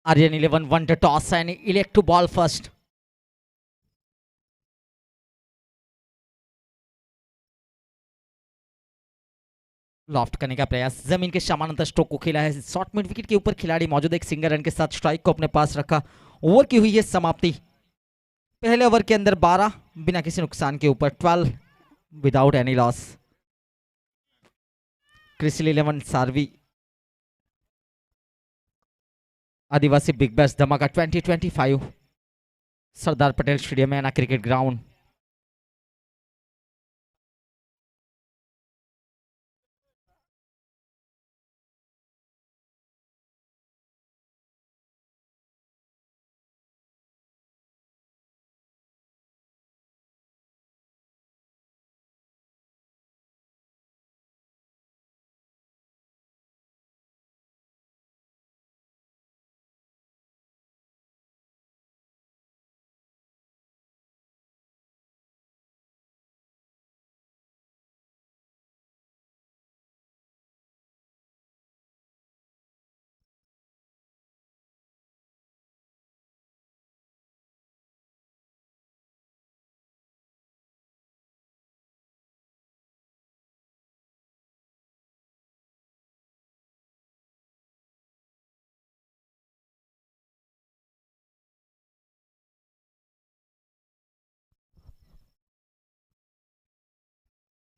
Aryan 11 won the toss and elect to ball first. Loft करने का प्रयास, जमीन के समानांतर स्ट्रोक को खेला है, शॉर्ट मिड विकेट के ऊपर खिलाड़ी मौजूद, एक सिंगल रन के साथ स्ट्राइक को अपने पास रखा। ओवर की हुई है समाप्ति। पहले ओवर के अंदर 12 बिना किसी नुकसान के ऊपर, 12 विदाउट एनी लॉस। क्रिसिल 11 सार्वी आदिवासी बिग बैश धमाका 2025 सरदार पटेल स्टेडियम है ना क्रिकेट ग्राउंड।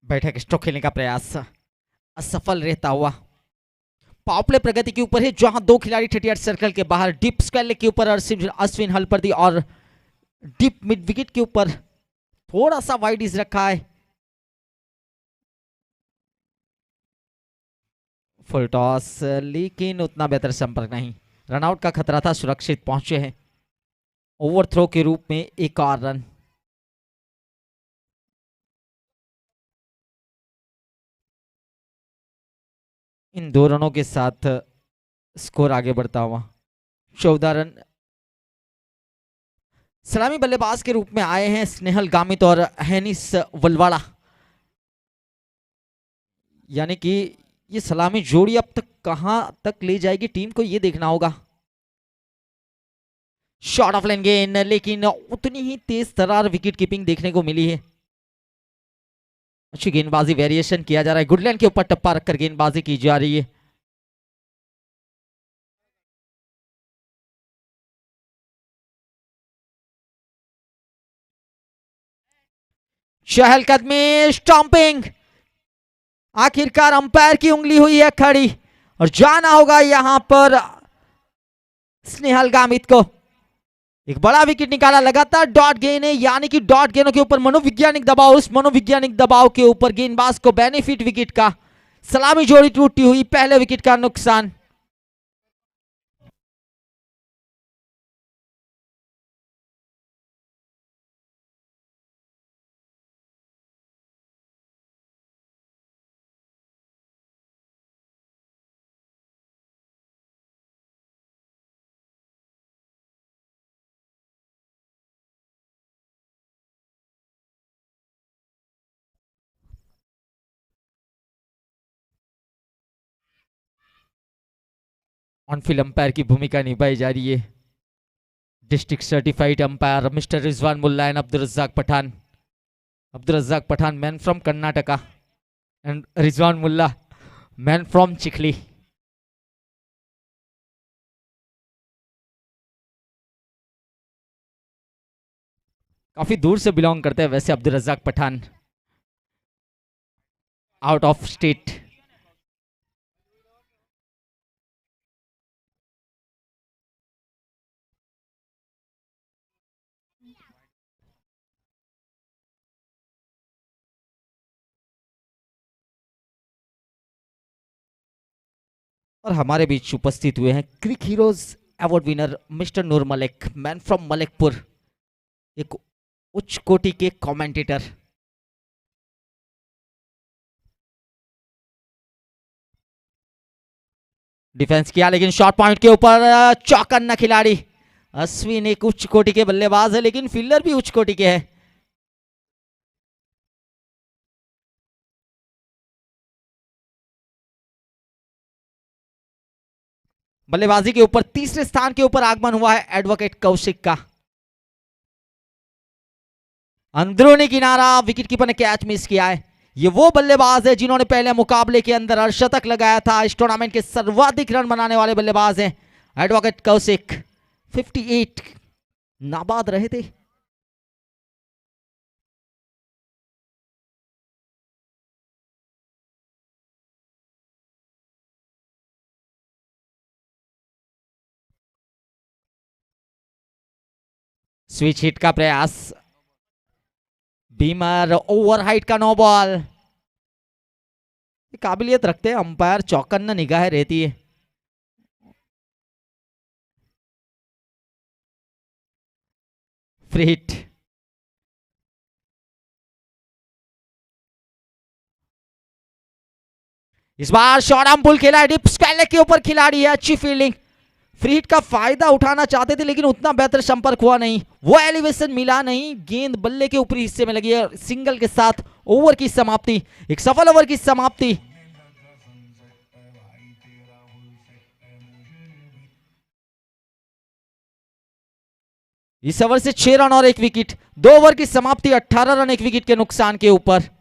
बैठक स्ट्रोक खेलने का प्रयास असफल रहता हुआ। पावरप्ले प्रगति के ऊपर है, जहां दो खिलाड़ी 38 सर्कल के बाहर, डीप स्क्वायर लेग के ऊपर अश्विन हलपर्दी और डीप मिड विकेट के ऊपर थोड़ा सा वाइड इज रखा है। फुल टॉस लेकिन उतना बेहतर संपर्क नहीं, रनआउट का खतरा था, सुरक्षित पहुंचे हैं। ओवर थ्रो के रूप में एक और रन। इन दो रनों के साथ स्कोर आगे बढ़ता हुआ 14 रन। सलामी बल्लेबाज के रूप में आए हैं स्नेहल गामित और हैनिस वलवाड़ा, यानी कि ये सलामी जोड़ी अब तक कहां तक ले जाएगी टीम को, ये देखना होगा। शॉट ऑफ लाइन गेंद, लेकिन उतनी ही तेज तरार विकेट कीपिंग देखने को मिली है। अच्छी गेंदबाजी, वेरिएशन किया जा रहा है, गुडलैंड के ऊपर टप्पा रखकर गेंदबाजी की जा रही है। चहलकदमी, स्टंपिंग, आखिरकार अंपायर की उंगली हुई है खड़ी और जाना होगा यहां पर स्नेहल गामित को। एक बड़ा विकेट निकाला, लगातार डॉट गेंद है, यानी कि डॉट गेंदों के ऊपर मनोवैज्ञानिक दबाव, उस मनोवैज्ञानिक दबाव के ऊपर गेंदबाज को बेनिफिट विकेट का। सलामी जोड़ी टूटी हुई, पहले विकेट का नुकसान। ऑन फील्ड अंपायर की भूमिका निभाई जा रही है district certified umpire mister Rizwan Mulla and Abdul Razzaq Pathan. Abdul Razzaq Pathan man from Karnataka and Rizwan Mulla man from Chikhli. काफी दूर से बिलोंग करते हैं वैसे Abdul Razzaq Pathan, out of state. और हमारे बीच उपस्थित हुए हैं crick heroes award winner mister Noor Malik, man from Malikpur, एक उच्च कोटि के कमेंटेटर। डिफेंस किया लेकिन शॉर्ट पॉइंट के ऊपर चौकन्ना खिलाड़ी। अश्विन एक उच्च कोटि के बल्लेबाज है, लेकिन फील्डर भी उच्च कोटि के हैं। बल्लेबाजी के ऊपर तीसरे स्थान के ऊपर आगमन हुआ है एडवोकेट कौशिक का। अंदरूनी किनारा, विकेट कीपर ने कैच मिस किया है। ये वो बल्लेबाज है जिन्होंने पहले मुकाबले के अंदर अर्धशतक लगाया था। इस टूर्नामेंट के सर्वाधिक रन बनाने वाले बल्लेबाज हैं एडवोकेट कौशिक। 58 नाबाद रहे थे। स्विच हिट का प्रयास, बीमर ओवर हाइट का नो बॉल। काबिलियत रखते हैं अंपायर, चौकन्ना निगाह रहती है। फ्री हिट, इस बार शॉर्ट आर्म पुल खेला है, डिप स्क्वायर लेग के ऊपर खिलाड़ी है, अच्छी फील्डिंग। फ्री हिट का फायदा उठाना चाहते थे लेकिन उतना बेहतर संपर्क हुआ नहीं, वो एलिवेशन मिला नहीं। गेंद बल्ले के ऊपरी हिस्से में लगी है। सिंगल के साथ ओवर की समाप्ति, एक सफल ओवर की समाप्ति। इस ओवर से 6 रन और 1 विकेट। 2 ओवर की समाप्ति, 18 रन 1 विकेट के नुकसान के ऊपर।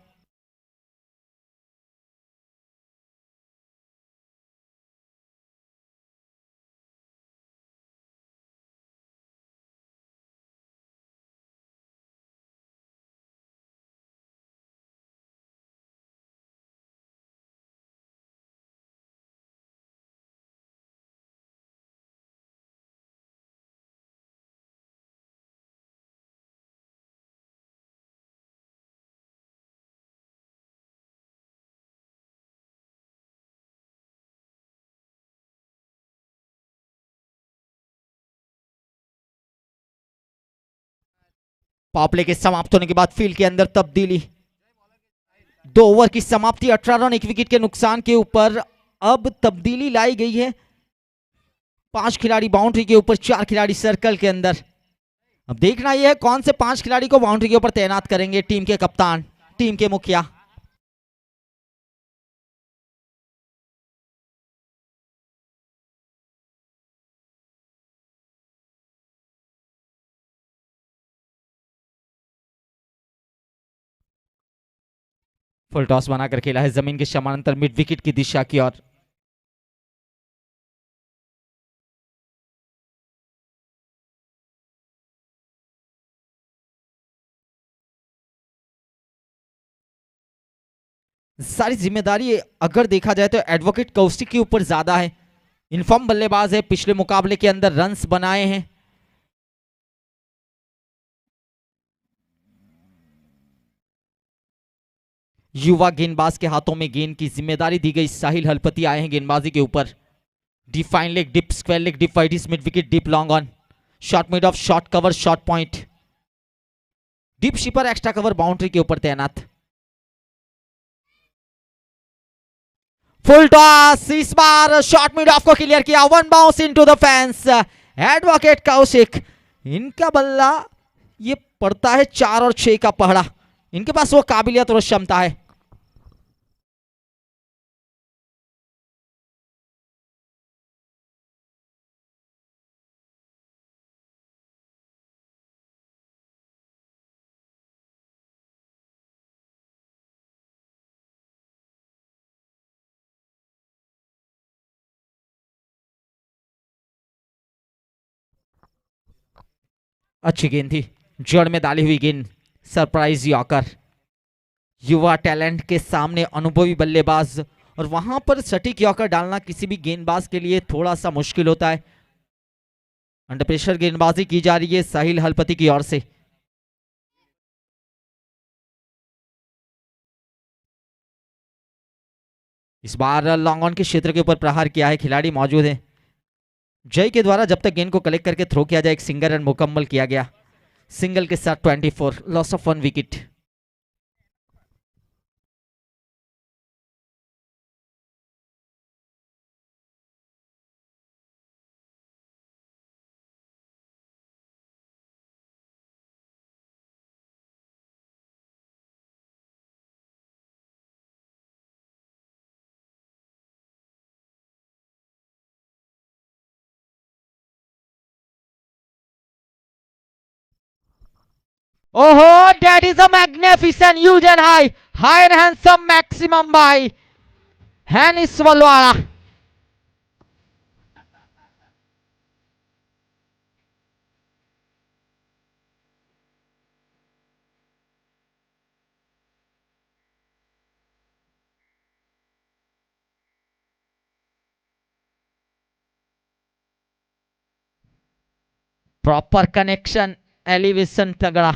पावरप्ले के समाप्त होने के बाद फील्ड के अंदर तब्दीली। 2 ओवर की समाप्ति, 18 रन 1 विकेट के नुकसान के ऊपर। अब तब्दीली लाई गई है। 5 खिलाड़ी बाउंड्री के ऊपर, 4 खिलाड़ी सर्कल के अंदर। अब देखना यह है कौन से 5 खिलाड़ी को बाउंड्री के ऊपर तैनात करेंगे टीम के कप्तान, टीम के मुखिया। फुल टॉस बनाकर खेला है जमीन के समानांतर मिड विकेट की दिशा की ओर। सारी जिम्मेदारी अगर देखा जाए तो एडवोकेट कौशिक के ऊपर ज्यादा है। इनफॉर्म बल्लेबाज है, पिछले मुकाबले के अंदर रन्स बनाए हैं। युवा गेंदबाज के हाथों में गेंद की जिम्मेदारी दी गई। साहिल हलपति आए हैं गेंदबाजी के ऊपर। Deep fine leg, deep square leg, deep wideish mid wicket, deep long on, short mid off, short cover, short point, deep sweeper, extra cover boundary के ऊपर तैनात। फुल टॉस, इस बार शॉर्ट मिड ऑफ को क्लियर किया। 1 bounce into the fence. Advocate Kaushik, इनका बल्ला ये पड़ता है 4 और 6 का पहड़ा। इनके पास वो काबिलियत और क्षमता है। अच्छी गेंद थी, जड़ में डाली हुई गेंद, सरप्राइज यॉर्कर। युवा टैलेंट के सामने अनुभवी बल्लेबाज, और वहां पर सटीक यॉर्कर डालना किसी भी गेंदबाज के लिए थोड़ा सा मुश्किल होता है। अंडर प्रेशर गेंदबाजी की जा रही है साहिल हलपति की ओर से। इस बार लॉन्ग ऑन के क्षेत्र के ऊपर प्रहार किया है, खिलाड़ी मौजूद है। जय के द्वारा जब तक गेंद को कलेक्ट करके थ्रो किया जाए, एक सिंगल रन मुकम्मल किया गया। सिंगल के साथ 24, loss of 1 wicket. Oh, that is a magnificent huge and high and handsome maximum by Hennis Valwala. Proper connection, elevation तगड़ा,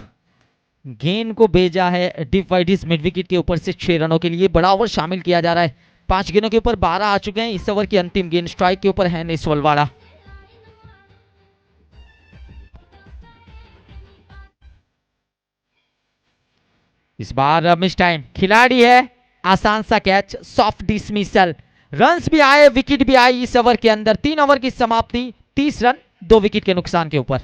गेंद को भेजा है डीप वाइड मिड विकेट के ऊपर से 6 रनों के लिए। बड़ा ओवर शामिल किया जा रहा है, 5 गेंदों के ऊपर 12 आ चुके हैं। इस ओवर की अंतिम गेंद स्ट्राइक के ऊपर है नेसवलवाड़ा। इस बार मिस टाइम, खिलाड़ी है, आसान सा कैच, सॉफ्ट डिसमिसल, रन्स भी आए विकेट भी आई इस ओवर के अंदर। 3 ओवर की समाप्ति, 30 रन 2 विकेट के नुकसान के ऊपर।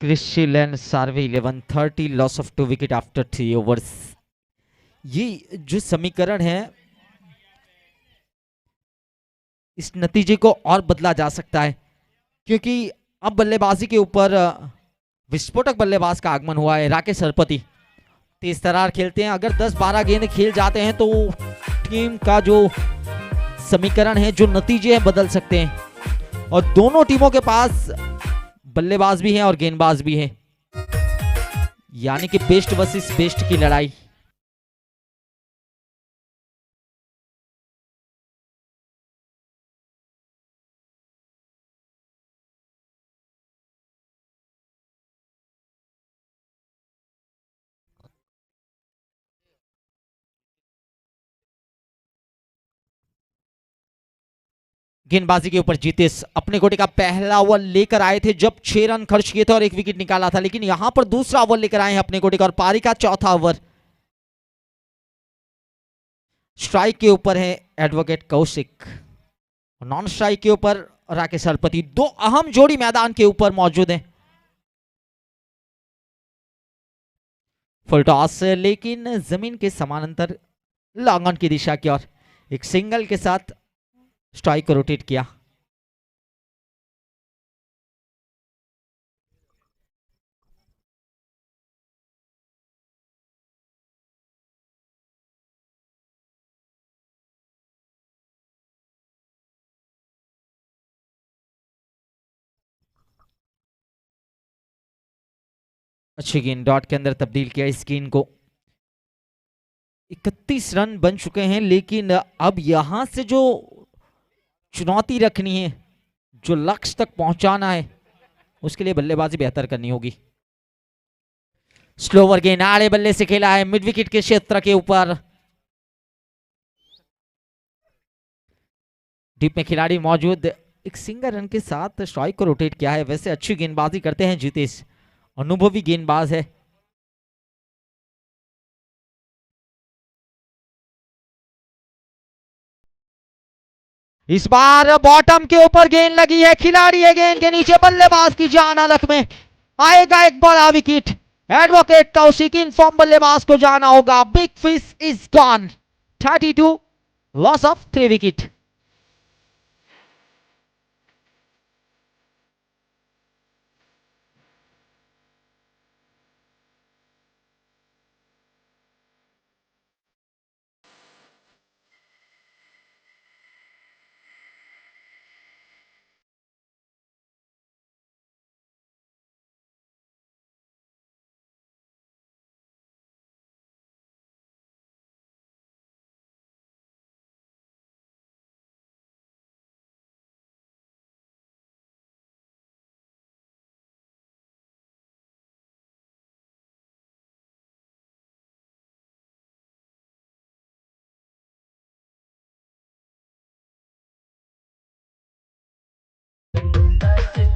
Christian Sarve 11 30 loss of 2 wicket after 3 overs. ये जो समीकरण है, इस नतीजे को और बदला जा सकता है, क्योंकि अब बल्लेबाजी के ऊपर विस्फोटक बल्लेबाज का आगमन हुआ है। राकेश सरपति तेज तरार खेलते हैं, अगर 10-12 गेंद खेल जाते हैं तो टीम का जो समीकरण है, जो नतीजे हैं, बदल सकते हैं। और दोनों टीमों के पास बल्लेबाज भी हैं और गेंदबाज भी हैं, यानी कि बेस्ट वर्सेस बेस्ट की लड़ाई। गेंदबाजी के ऊपर जीतेश अपने कोटे का पहला ओवर लेकर आए थे, जब 6 रन खर्च किए थे और 1 विकेट निकाला था, लेकिन यहां पर दूसरा ओवर लेकर आए हैं अपने कोटे का और पारी का चौथा ओवर। स्ट्राइक के ऊपर है एडवोकेट कौशिक, नॉन स्ट्राइक के ऊपर राकेश सरपति। दो अहम जोड़ी मैदान के ऊपर मौजूद हैं। फुल टॉस, लेकिन जमीन के समानांतर लॉन्ग ऑन की दिशा की ओर एक सिंगल के साथ स्ट्राइक को रोटेट किया। अच्छी गेंद डॉट के अंदर तब्दील किया इस गेंद को। 31 रन बन चुके हैं, लेकिन अब यहां से जो चुनौती रखनी है, जो लक्ष्य तक पहुंचाना है, उसके लिए बल्लेबाजी बेहतर करनी होगी। स्लोवर गेंद आड़े बल्ले से खेला है मिड विकेट के क्षेत्र के ऊपर। डीप में खिलाड़ी मौजूद, एक सिंगल रन के साथ स्ट्राइक को रोटेट किया है। वैसे अच्छी गेंदबाजी करते हैं जीतेश, अनुभवी गेंदबाज है। इस बार बॉटम के ऊपर गेंद लगी है, खिलाड़ी है गेंद के नीचे, बल्लेबाज की जान हलक में, आएगा एक बड़ा wicket. Advocate Kaushik in form बल्लेबाज को जाना होगा। Big fish is gone, 32 loss of 3 wicket.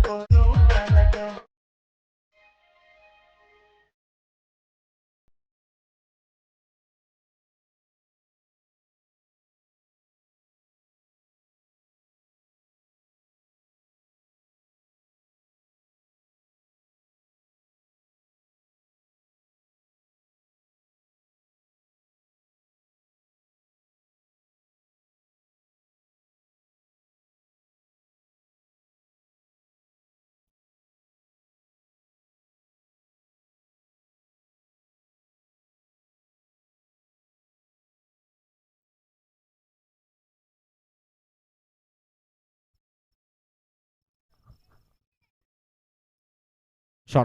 Short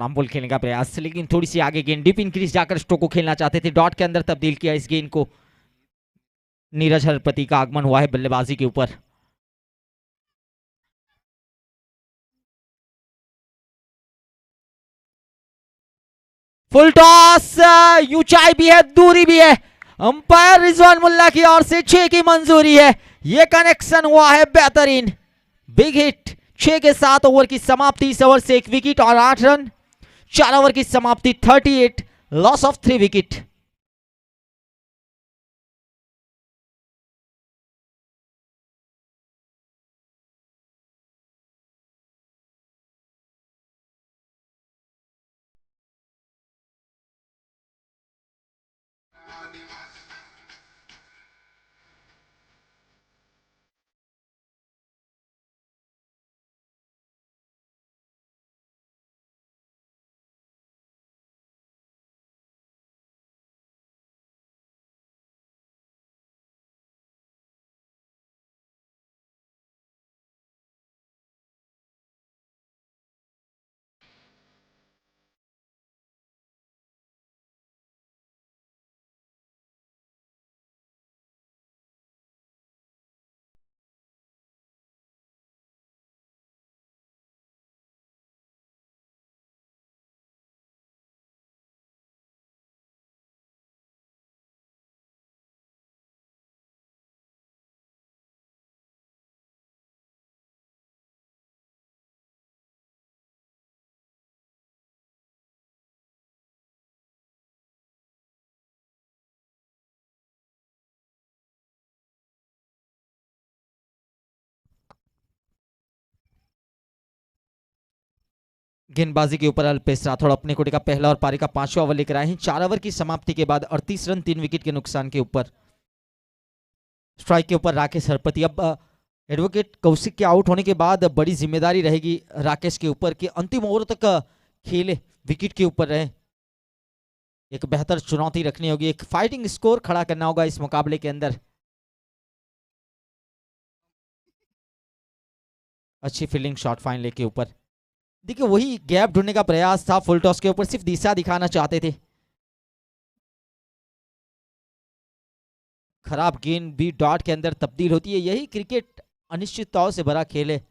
arm ball खेलने का प्रयास, लेकिन थोड़ी सी आगे गेंद डीप इंक्रीज जाकर स्ट्रोक को खेलना चाहते थे, डॉट के अंदर तब्दील किया इस गेंद को। नीरज हरपति का आगमन हुआ है बल्लेबाजी के ऊपर। फुल टॉस, ऊंचाई भी है दूरी भी है। अंपायर रिजवान मुल्ला की ओर से 6 की मंजूरी है। यह कनेक्शन हुआ है बेहतरीन, बिग हिट। 6 के 7 ओवर की समाप्ति, इस ओवर से 1 विकेट और 8 रन। 4 ओवर की समाप्ति 38, लॉस ऑफ 3 विकेट। गेंदबाजी के ऊपर अल्पेश राठौड़ अपने कोटे का पहला और पारी का 5वां ओवर लेकर आए हैं। 4 ओवर की समाप्ति के बाद 38 रन 3 विकेट के नुकसान के ऊपर। स्ट्राइक के ऊपर राकेश हरपति। अब एडवोकेट कौशिक के आउट होने के बाद बड़ी जिम्मेदारी रहेगी राकेश के ऊपर कि अंतिम ओवर तक खेले, विकेट के ऊपर रहे। एक बेहतर चुनौती रखनी होगी, एक फाइटिंग स्कोर खड़ा करना होगा इस मुकाबले के अंदर। अच्छी फील्डिंग, शॉट फाइन ले के ऊपर। देखिए वही गैप ढूंढने का प्रयास था फुल टॉस के ऊपर, सिर्फ दिशा दिखाना चाहते थे। खराब गेंद भी डॉट के अंदर तब्दील होती है, यही क्रिकेट अनिश्चितताओं से भरा खेल है।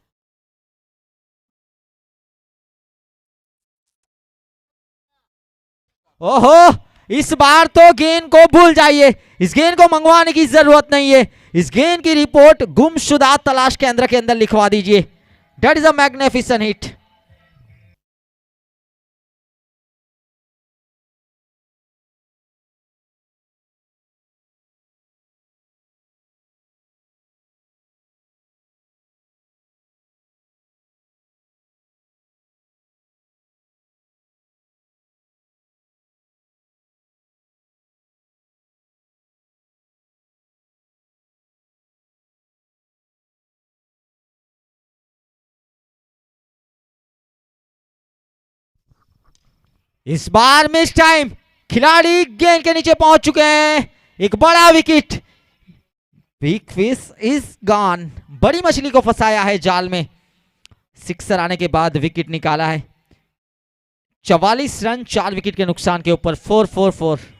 ओहो, इस बार तो गेंद को भूल जाइए, इस गेंद को मंगवाने की जरूरत नहीं है। इस गेंद की रिपोर्ट गुमशुदा तलाश केंद्र के अंदर लिखवा दीजिए। That is a magnificent hit. इस बार मिस टाइम, खिलाड़ी गेंद के नीचे पहुंच चुके हैं। एक बड़ा wicket, big fish is gone. बड़ी मछली को फंसाया है जाल में। सिक्सर आने के बाद विकेट निकाला है। 44 रन 4 विकेट के नुकसान के ऊपर। 4-4-4।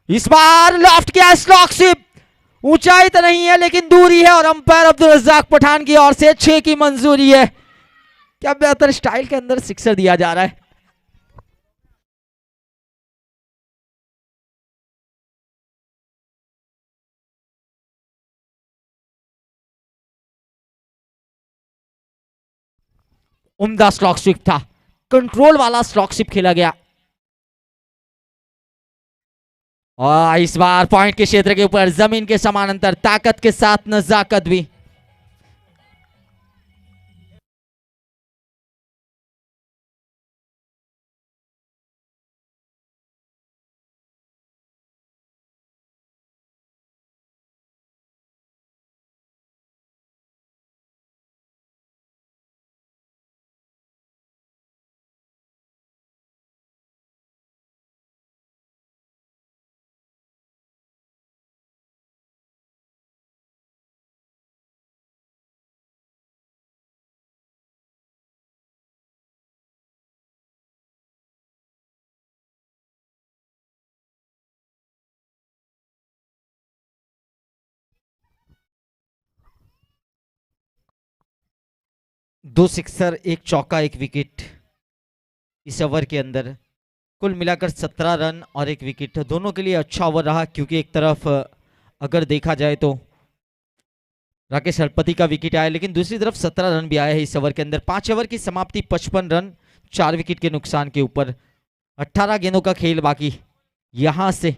इस बार लॉफ्ट किया स्लॉक स्वीप, ऊंचाई तो नहीं है लेकिन दूरी है और अंपायर अब्दुल रज्जाक पठान की ओर से 6 की मंजूरी है। क्या बेहतर स्टाइल के अंदर सिक्सर दिया जा रहा है। उम्दा स्लॉक स्वीप था, कंट्रोल वाला स्लॉक स्वीप खेला गया और इस बार पॉइंट के क्षेत्र के ऊपर जमीन के समानांतर ताकत के साथ नजाकत भी। दो सिक्सर, एक चौका, एक विकेट इस ओवर के अंदर। कुल मिलाकर 17 रन और एक विकेट, दोनों के लिए अच्छा ओवर रहा क्योंकि एक तरफ अगर देखा जाए तो राकेश हरपति का विकेट आया लेकिन दूसरी तरफ 17 रन भी आए हैं इस ओवर के अंदर। 5 ओवर की समाप्ति 55 रन 4 विकेट के नुकसान के ऊपर। 18 गेंदों का खेल बाकी। यहां से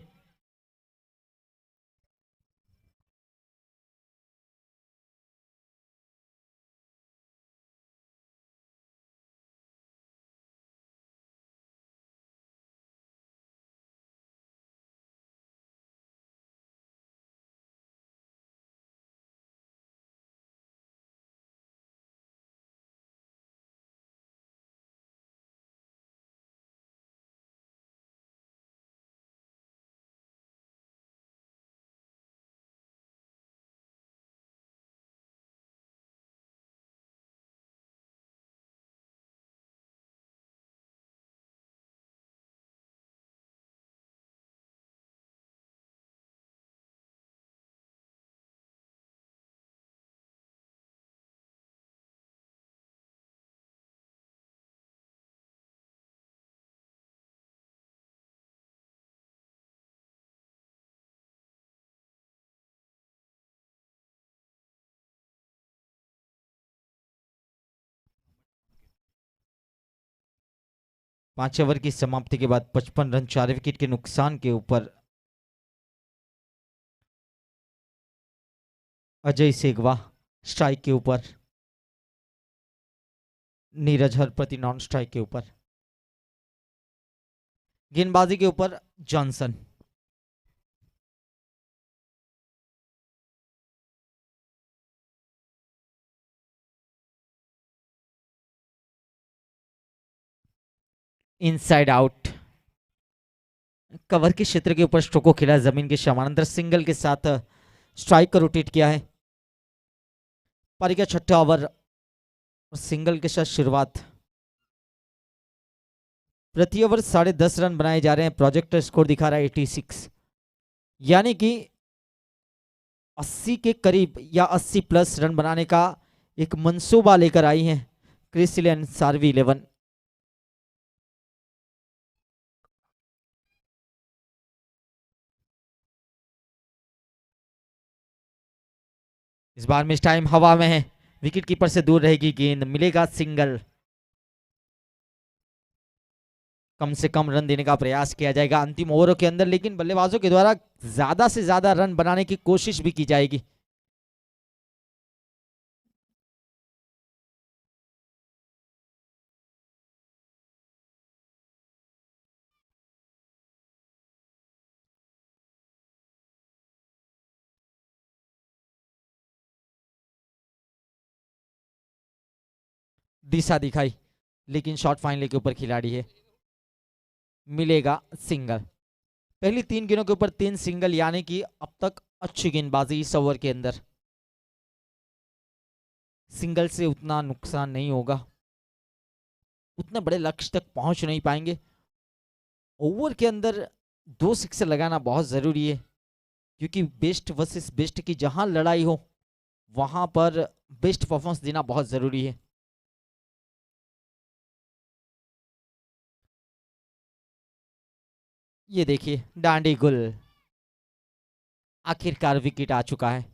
पांच ओवर की समाप्ति के बाद 55 रन 4 विकेट के नुकसान के ऊपर अजय सेगवा स्ट्राइक के ऊपर, नीरज हरपति नॉन स्ट्राइक के ऊपर। गेंदबाजी के ऊपर जॉनसन। इनसाइड आउट, कवर के क्षेत्र के ऊपर स्ट्रोको खेला, जमीन के समानांतर सिंगल के साथ स्ट्राइक को रोटेट किया है। पारी का छठा ओवर सिंगल के साथ शुरुआत। प्रति ओवर 10.5 रन बनाए जा रहे हैं। प्रोजेक्ट स्कोर दिखा रहा है 86, यानी कि 80 के करीब या 80 प्लस रन बनाने का एक मंसूबा लेकर आई हैं क्रिसिल अंसारी 11। इस बार मिस टाइम हवा में है, विकेट कीपर से दूर रहेगी गेंद, मिलेगा सिंगल। कम से कम रन देने का प्रयास किया जाएगा अंतिम ओवरों के अंदर, लेकिन बल्लेबाजों के द्वारा ज्यादा से ज्यादा रन बनाने की कोशिश भी की जाएगी। दिशा दिखाई लेकिन शॉर्ट फाइनल के ऊपर खिलाड़ी है, मिलेगा सिंगल। पहली 3 गेंदों के ऊपर 3 सिंगल, यानी कि अब तक अच्छी गेंदबाजी इस ओवर के अंदर। सिंगल से उतना नुकसान नहीं होगा, उतने बड़े लक्ष्य तक पहुंच नहीं पाएंगे। ओवर के अंदर दो सिक्स लगाना बहुत जरूरी है, क्योंकि बेस्ट वर्सेस बेस्ट की जहां लड़ाई हो वहां पर बेस्ट परफॉर्मेंस देना बहुत जरूरी है। ये देखिए डांडी गुल, आखिरकार विकेट आ चुका है।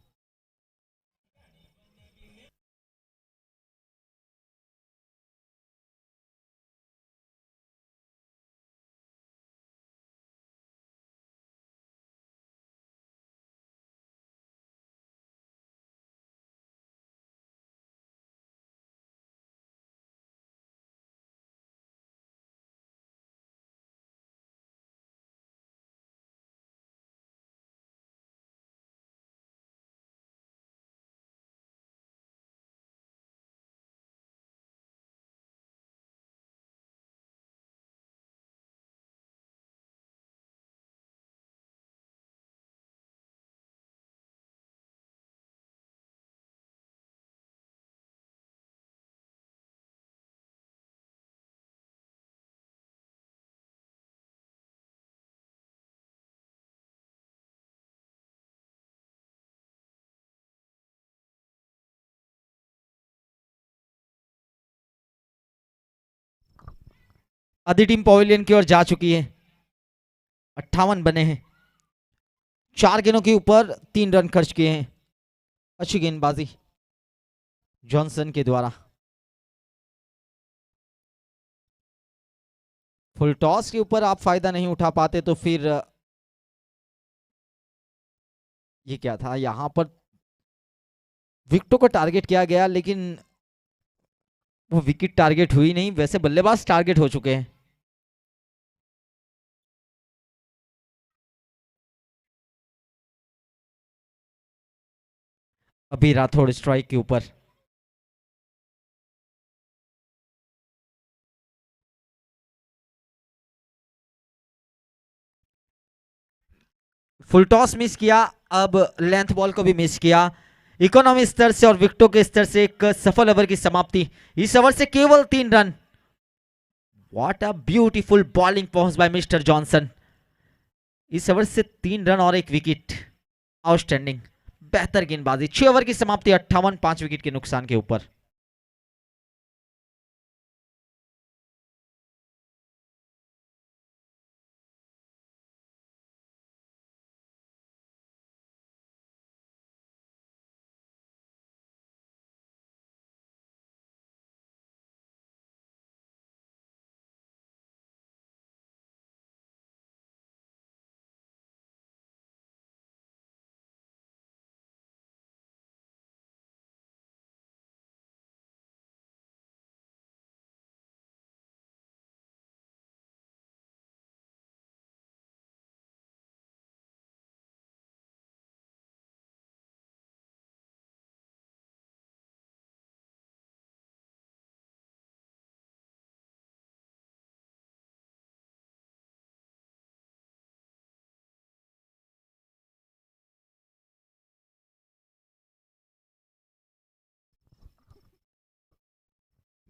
आधी टीम पवेलियन की ओर जा चुकी है। 58 बने हैं, 4 गेंदों के ऊपर 3 रन खर्च किए हैं। अच्छी गेंदबाजी जॉनसन के द्वारा। फुल टॉस के ऊपर आप फायदा नहीं उठा पाते तो फिर ये क्या था, यहां पर विकेटों को टारगेट किया गया लेकिन वो विकेट टारगेट हुई नहीं, वैसे बल्लेबाज टारगेट हो चुके हैं। अभी राठौड़ स्ट्राइक के ऊपर। फुल टॉस मिस किया, अब लेंथ बॉल को भी मिस किया। इकोनॉमी स्तर से और विकेटों के स्तर से एक सफल ओवर की समाप्ति। इस ओवर से केवल 3 run. What a beautiful bowling performance by mister Johnson. इस ओवर से 3 रन और एक विकेट। आउटस्टैंडिंग, बेहतर गेंदबाजी। 6 ओवर की समाप्ति, 58, 5 विकेट के नुकसान के ऊपर।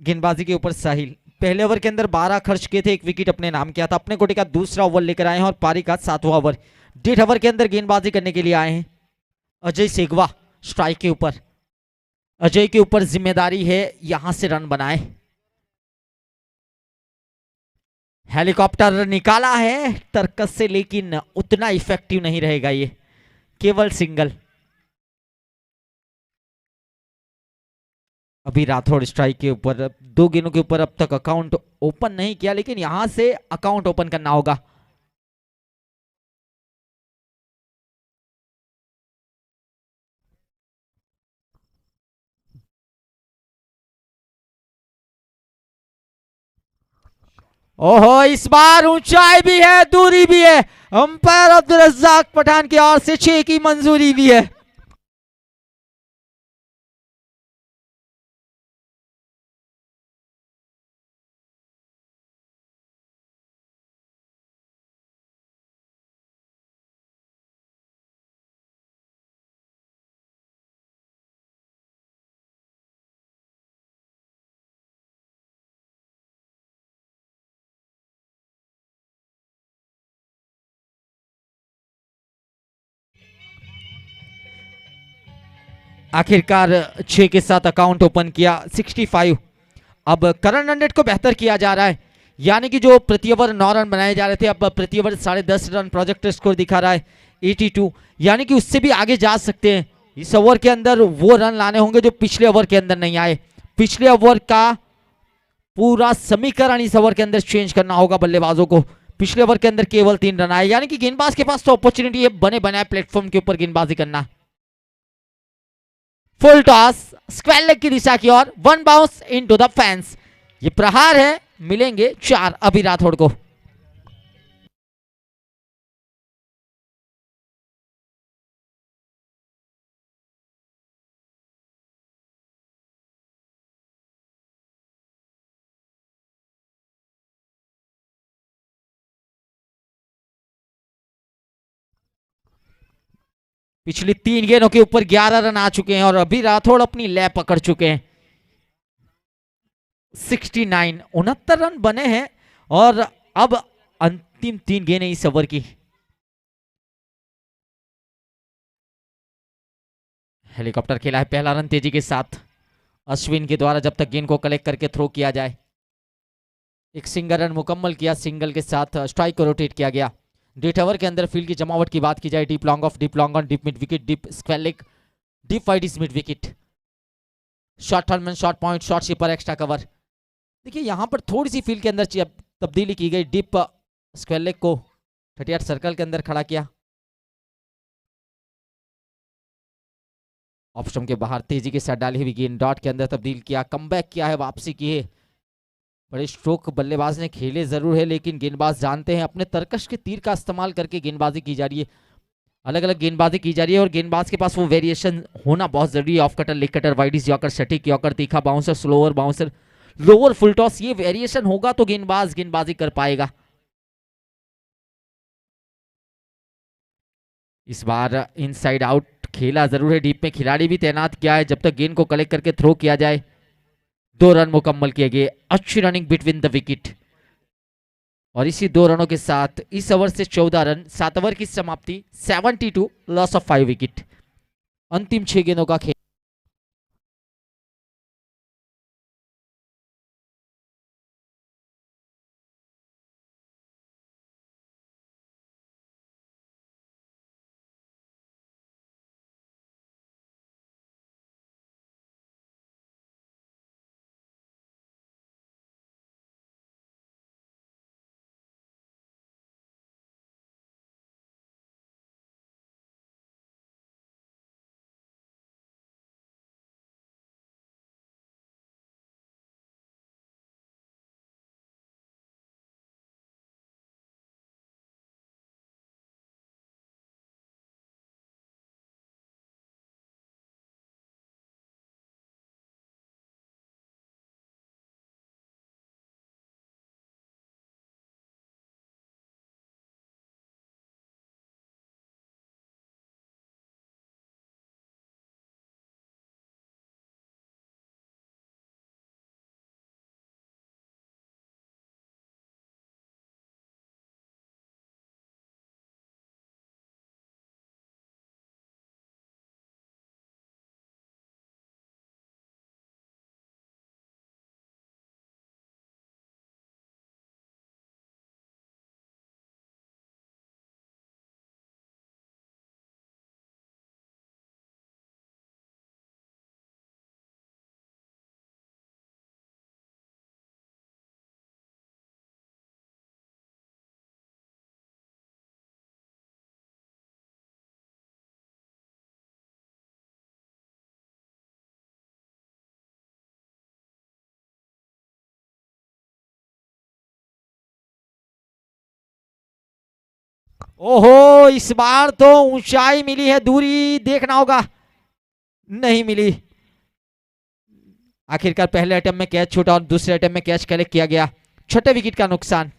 गेंदबाजी के ऊपर साहिल, पहले ओवर के अंदर 12 खर्च किए थे, एक विकेट अपने नाम किया था। अपने कोटे का दूसरा ओवर लेकर आए हैं और पारी का 7वां ओवर। 1.5 ओवर के अंदर गेंदबाजी करने के लिए आए हैं। अजय सेगवा स्ट्राइक के ऊपर। अजय के ऊपर जिम्मेदारी है यहां से रन बनाए। हेलीकॉप्टर निकाला है तर्कस से, लेकिन उतना इफेक्टिव नहीं रहेगा ये, केवल सिंगल। अभी राठौड़ स्ट्राइक के ऊपर। 2 गेंदों के ऊपर अब तक अकाउंट ओपन नहीं किया, लेकिन यहां से अकाउंट ओपन करना होगा। ओहो, इस बार ऊंचाई भी है, दूरी भी है। अंपायर अब्दुल रज्जाक पठान की ओर से 6 की मंजूरी भी है। आखिरकार 6 के साथ अकाउंट ओपन किया 65। अब करंट रन रेट को बेहतर किया जा रहा है, यानी कि जो प्रति ओवर 9 रन बनाए जा रहे थे अब प्रति ओवर 10.5 रन प्रोजेक्ट स्कोर दिखा रहा है 82, यानी कि उससे भी आगे जा सकते हैं। इस ओवर के अंदर वो रन लाने होंगे जो पिछले ओवर के अंदर नहीं आए। पिछले ओवर का पूरा समीकरण इस ओवर के अंदर चेंज करना होगा बल्लेबाजों को। पिछले ओवर के अंदर केवल 3 रन आए, यानी कि गेंदबाज के पास तो अपॉर्चुनिटी है बने बनाए प्लेटफॉर्म के ऊपर गेंदबाजी करना। फुल टॉस स्क्वायर लेग की दिशा की ओर, one bounce into the fence. ये प्रहार है, मिलेंगे 4 अभी राठौड़ को। पिछली 3 गेंदों के ऊपर 11 रन आ चुके हैं और अभी राठौड़ अपनी लय पकड़ चुके हैं। 69 69 रन बने हैं और अब अंतिम 3 गेंदें इस ओवर की। हेलीकॉप्टर खेला है पहला रन तेजी के साथ अश्विन के द्वारा, जब तक गेंद को कलेक्ट करके थ्रो किया जाए। एक सिंगल रन मुकम्मल किया, सिंगल के साथ स्ट्राइक को रोटेट किया गया। डेट ओवर के अंदर फील्ड की जमावट की बात की जाए, deep long off, deep long on, deep mid wicket, deep square leg, deep wideish mid wicket, short turn, short point, short sweeper, extra cover. देखिए यहां पर थोड़ी सी फील्ड के अंदर तब्दीली की गई, डीप स्क्वायर लेग को 38 सर्कल के अंदर खड़ा किया। ऑप्शन के बाहर तेजी के साथ डाली हुई गेंद डॉट के अंदर तब्दील किया, कमबैक किया है, वापसी की है। बड़े स्ट्रोक बल्लेबाज ने खेले जरूर है, लेकिन गेंदबाज जानते हैं अपने तरकश के तीर का इस्तेमाल करके गेंदबाजी की जा रही है। अलग अलग गेंदबाजी की जा रही है और गेंदबाज के पास वो वेरिएशन होना बहुत जरूरी है। Off cutter, leg cutter, wide is yorker, सटीक यॉर्कर, तीखा bouncer, slower bouncer, lower full toss, ये वेरिएशन होगा तो गेंदबाज गेंदबाजी कर पाएगा। इस बार इनसाइड आउट खेला जरूर है, डीप में खिलाड़ी भी तैनात किया है, जब तक गेंद को कलेक्ट करके थ्रो किया जाए। 2 रन मुकम्मल किए गए, अच्छी रनिंग बिटवीन द विकेट और इसी 2 रनों के साथ इस ओवर से 14 रन, 7 ओवर की समाप्ति, 72, लॉस ऑफ 5 विकेट। अंतिम 6 गेंदों का खेल। ओहो, इस बार तो ऊंचाई मिली है, दूरी देखना होगा, नहीं मिली। आखिरकार पहले अटेम्प्ट में कैच छूटा और दूसरे अटेम्प्ट में कैच कलेक्ट किया गया, छठे विकेट का नुकसान।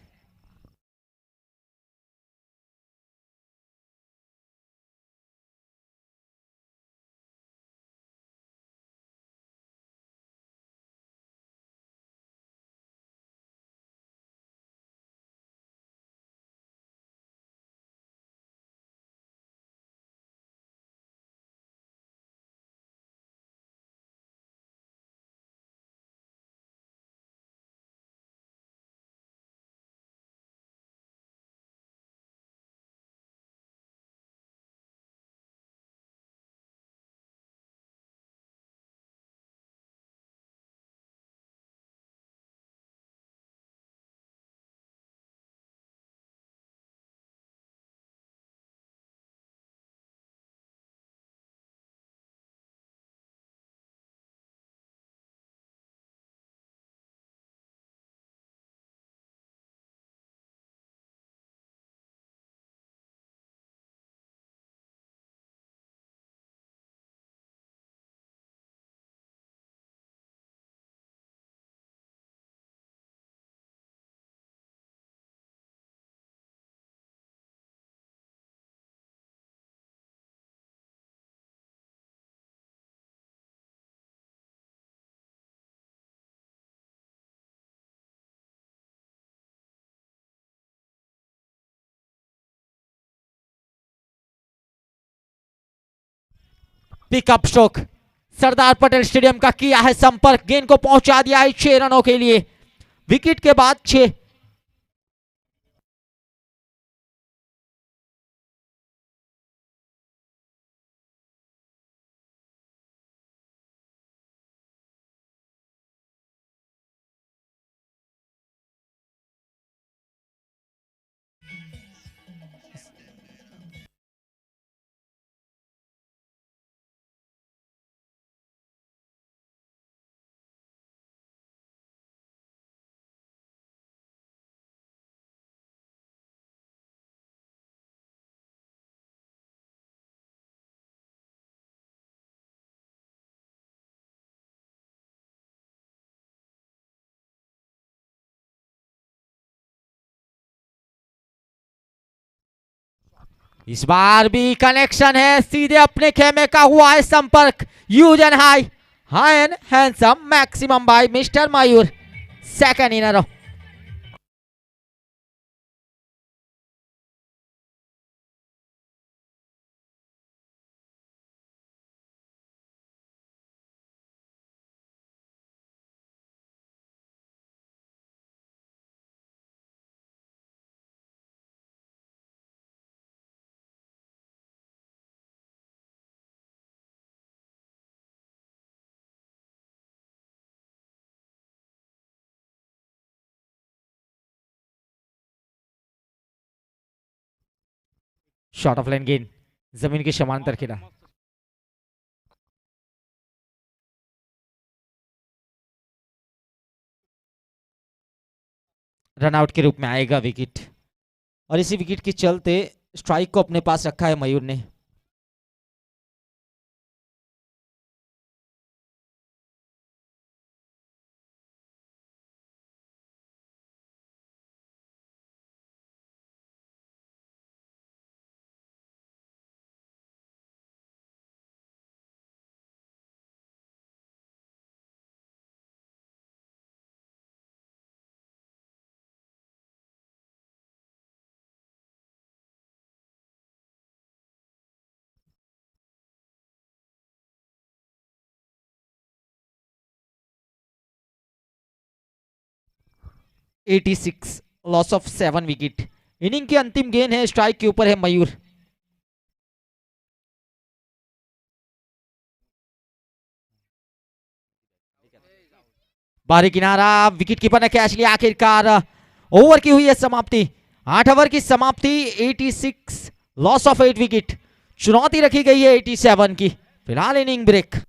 Pickup stroke Sardar Patel stadium का किया है संपर्क, गेंद को पहुंचा दिया है 6 रनों के लिए। विकेट के बाद 6। इस बार भी कनेक्शन है, सीधे अपने खेमे का हुआ है संपर्क। Huge and high and handsome maximum by mister Mayur, second in a row. Short of line गेंद जमीन के समांतर खेला। रनआउट के रूप में आएगा विकेट, और इसी विकेट के चलते स्ट्राइक को अपने पास रखा है मयूर ने। Eighty six, loss of 7 wicket. Inning की अंतिम गेंद है, स्ट्राइक के ऊपर है मयूर। बाहरी किनारा, विकेट कीपर ने कैच लिया। आखिरकार ओवर की हुई है समाप्ति, 8 ओवर की समाप्ति। 86, लॉस ऑफ 8 विकेट। चुनौती रखी गई है 87 की। फिलहाल इनिंग ब्रेक।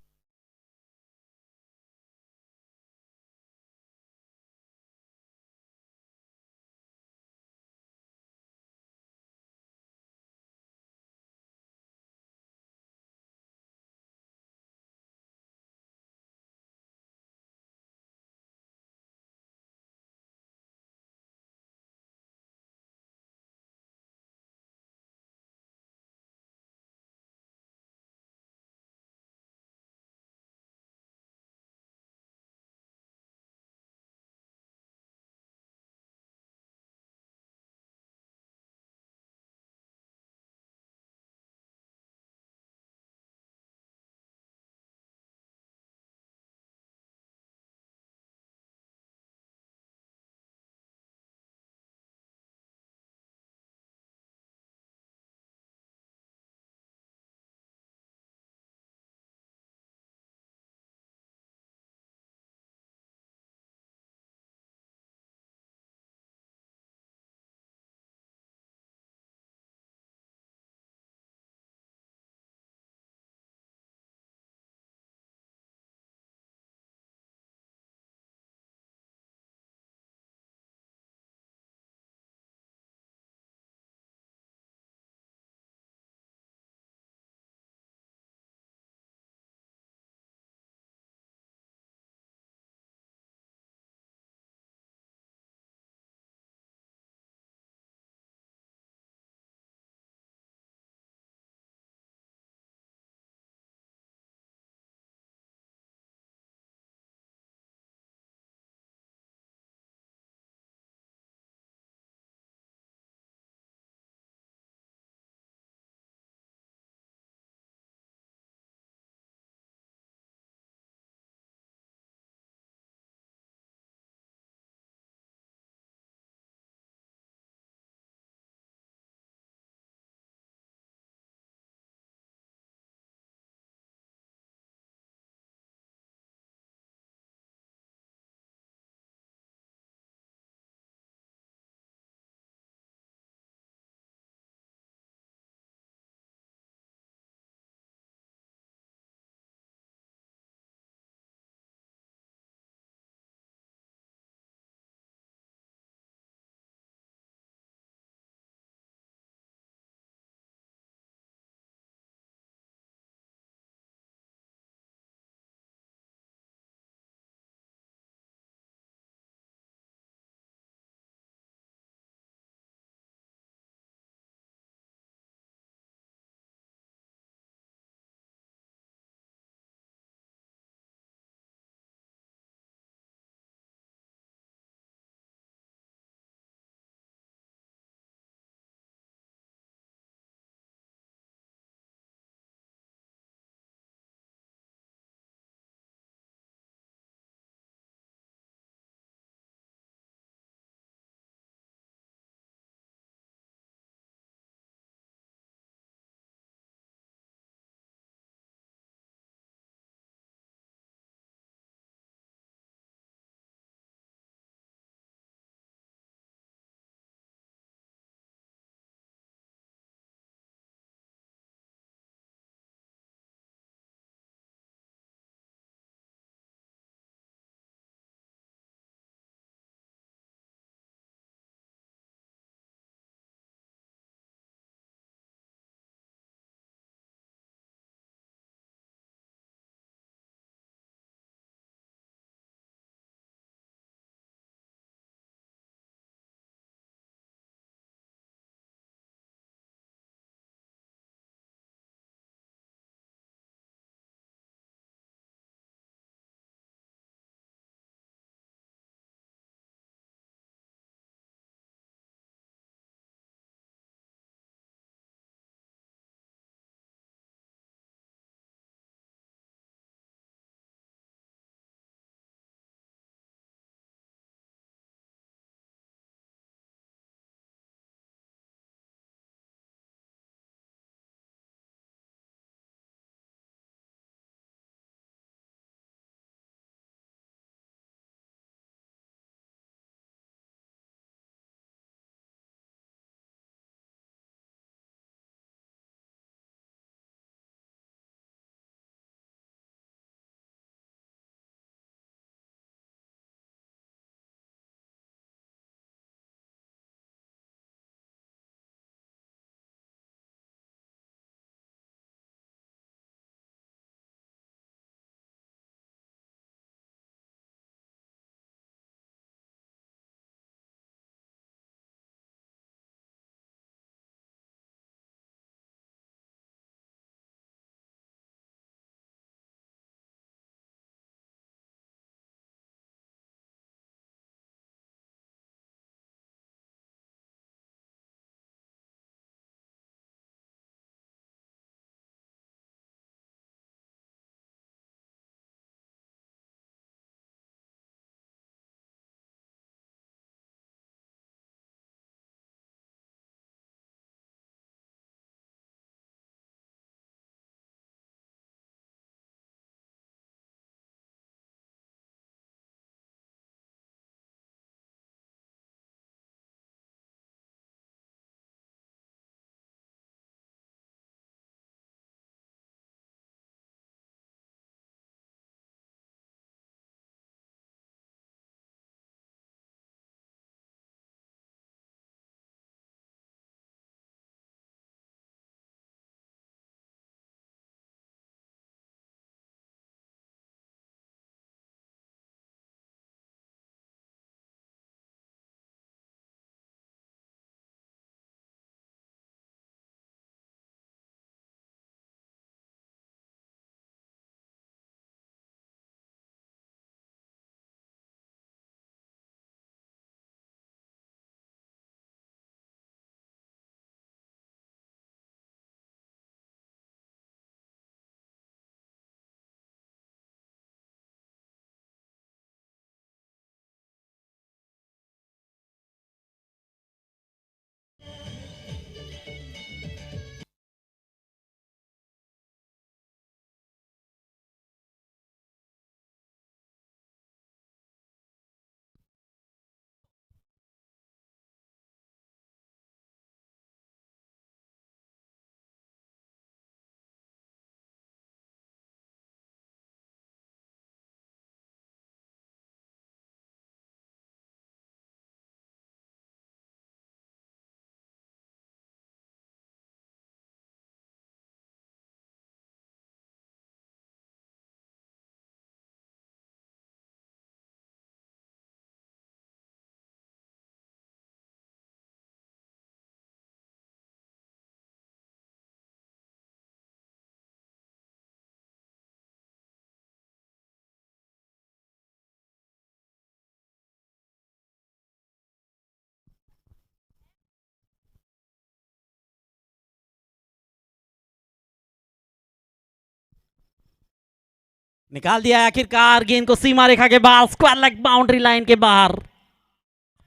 निकाल दिया है आखिरकार गेंद को सीमा रेखा के बाहर, स्क्वायर लेग बाउंड्री लाइन के बाहर।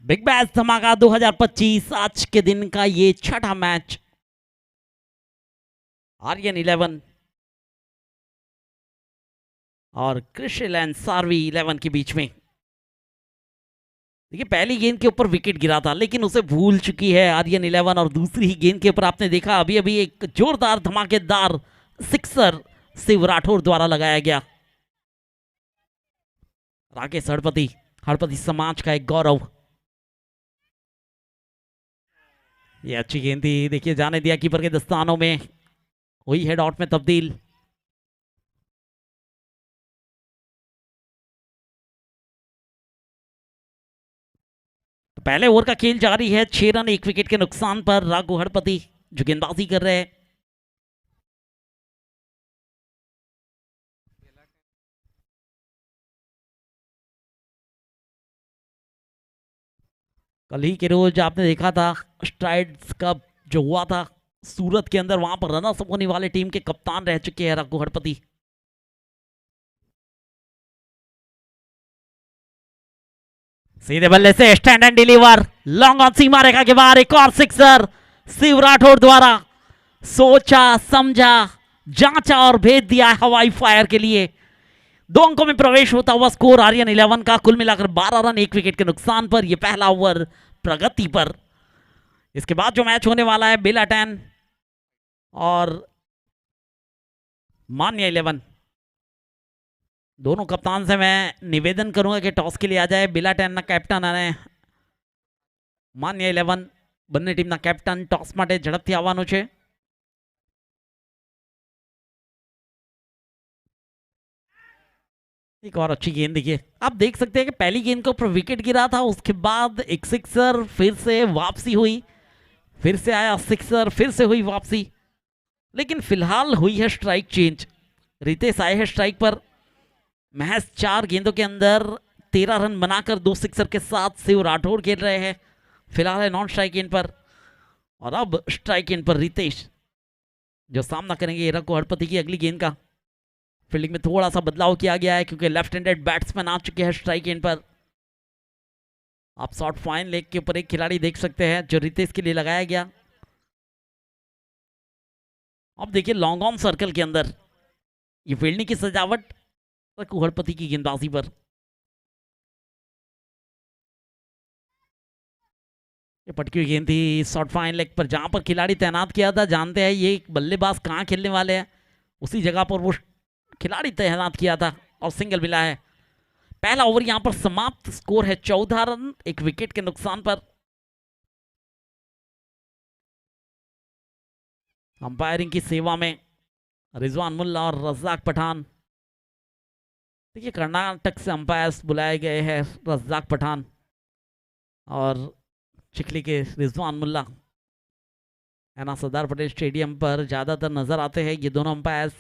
बिग बैश धमाका 2025 आज के दिन का ये छठा मैच आर्यन 11 और क्रिशिल एंड सार्वी 11 के बीच में। देखिए पहली गेंद के ऊपर विकेट गिरा था लेकिन उसे भूल चुकी है आर्यन 11, और दूसरी ही गेंद के ऊपर आपने देखा अभी अभी एक जोरदार धमाकेदार सिक्सर शिव राठौर द्वारा लगाया गया। राकेश हड़पति समाज का एक गौरव। ये अच्छी गेंद थी, देखिए जाने दिया कीपर के दस्तानों में, हुई हेड आउट में तब्दील। तो पहले ओवर का खेल जारी है, 6 रन 1 विकेट के नुकसान पर राघु हड़पति जो गेंदबाजी कर रहे हैं। कल ही के रोज आपने देखा था स्ट्राइड्स का जो हुआ था सूरत के अंदर, वहां पर रनर्स होने वाले टीम के कप्तान रह चुके हैं राघु हड़पति। सीधे बल्ले से stand and deliver, long on सीमा रेखा के बाहर, एक और सिक्सर शिव राठौर द्वारा। सोचा समझा जांचा और भेज दिया हवाई फायर के लिए। 2 अंकों में प्रवेश होता हुआ स्कोर आर्यन 11 का, कुल मिलाकर 12 रन 1 विकेट के नुकसान पर यह पहला ओवर प्रगति पर। इसके बाद जो मैच होने वाला है बिला 10 और मान्या 11, दोनों कप्तान से मैं निवेदन करूंगा कि टॉस के लिए आ जाए। बिला 10 ना कैप्टन અને માન્ય 11 બંને ટીમના કેપ્ટન ટોસ માટે ઝડપથી આવવાનું છે। एक और अच्छी गेंद देखिए, आप देख सकते हैं कि पहली गेंद के ऊपर विकेट गिरा था, उसके बाद एक सिक्सर, फिर से वापसी हुई, फिर से आया सिक्सर, फिर से हुई वापसी, लेकिन फिलहाल हुई है स्ट्राइक चेंज। रितेश आए हैं स्ट्राइक पर। महज 4 गेंदों के अंदर 13 रन बनाकर 2 सिक्सर के साथ शिव राठौर खेल रहे हैं। फिलहाल है नॉन स्ट्राइक एंड पर, और अब स्ट्राइक एंड पर रितेश जो सामना करेंगे राघु हड़पति की अगली गेंद का। फील्डिंग में थोड़ा सा बदलाव किया गया है क्योंकि लेफ्ट हैंडेड बैट्समैन आ चुके हैं स्ट्राइक एंड पर। आप शॉर्ट फाइन लेग के ऊपर एक खिलाड़ी देख सकते हैं जो रितेश के लिए लगाया गया। अब देखिए लॉन्ग ऑन सर्कल के अंदर ये फील्डिंग की सजावट राघु हड़पति की गेंदबाजी पर। ये पटकी हुई गेंद थी शॉर्ट फाइन लेग पर, जहां पर खिलाड़ी तैनात किया था, जानते हैं ये बल्लेबाज कहां खेलने वाले हैं, उसी जगह पर वो खिलाड़ी तैनात किया था और सिंगल मिला है। पहला ओवर यहां पर समाप्त, स्कोर है 14 रन 1 विकेट के नुकसान पर। अंपायरिंग की सेवा में रिजवान मुल्ला और रज्जाक पठान। देखिए कर्नाटक से अंपायर्स बुलाए गए हैं रज्जाक पठान और चिखली के रिजवान मुल्ला। है ना, सरदार पटेल स्टेडियम पर ज्यादातर नजर आते हैं ये दोनों अंपायर्स।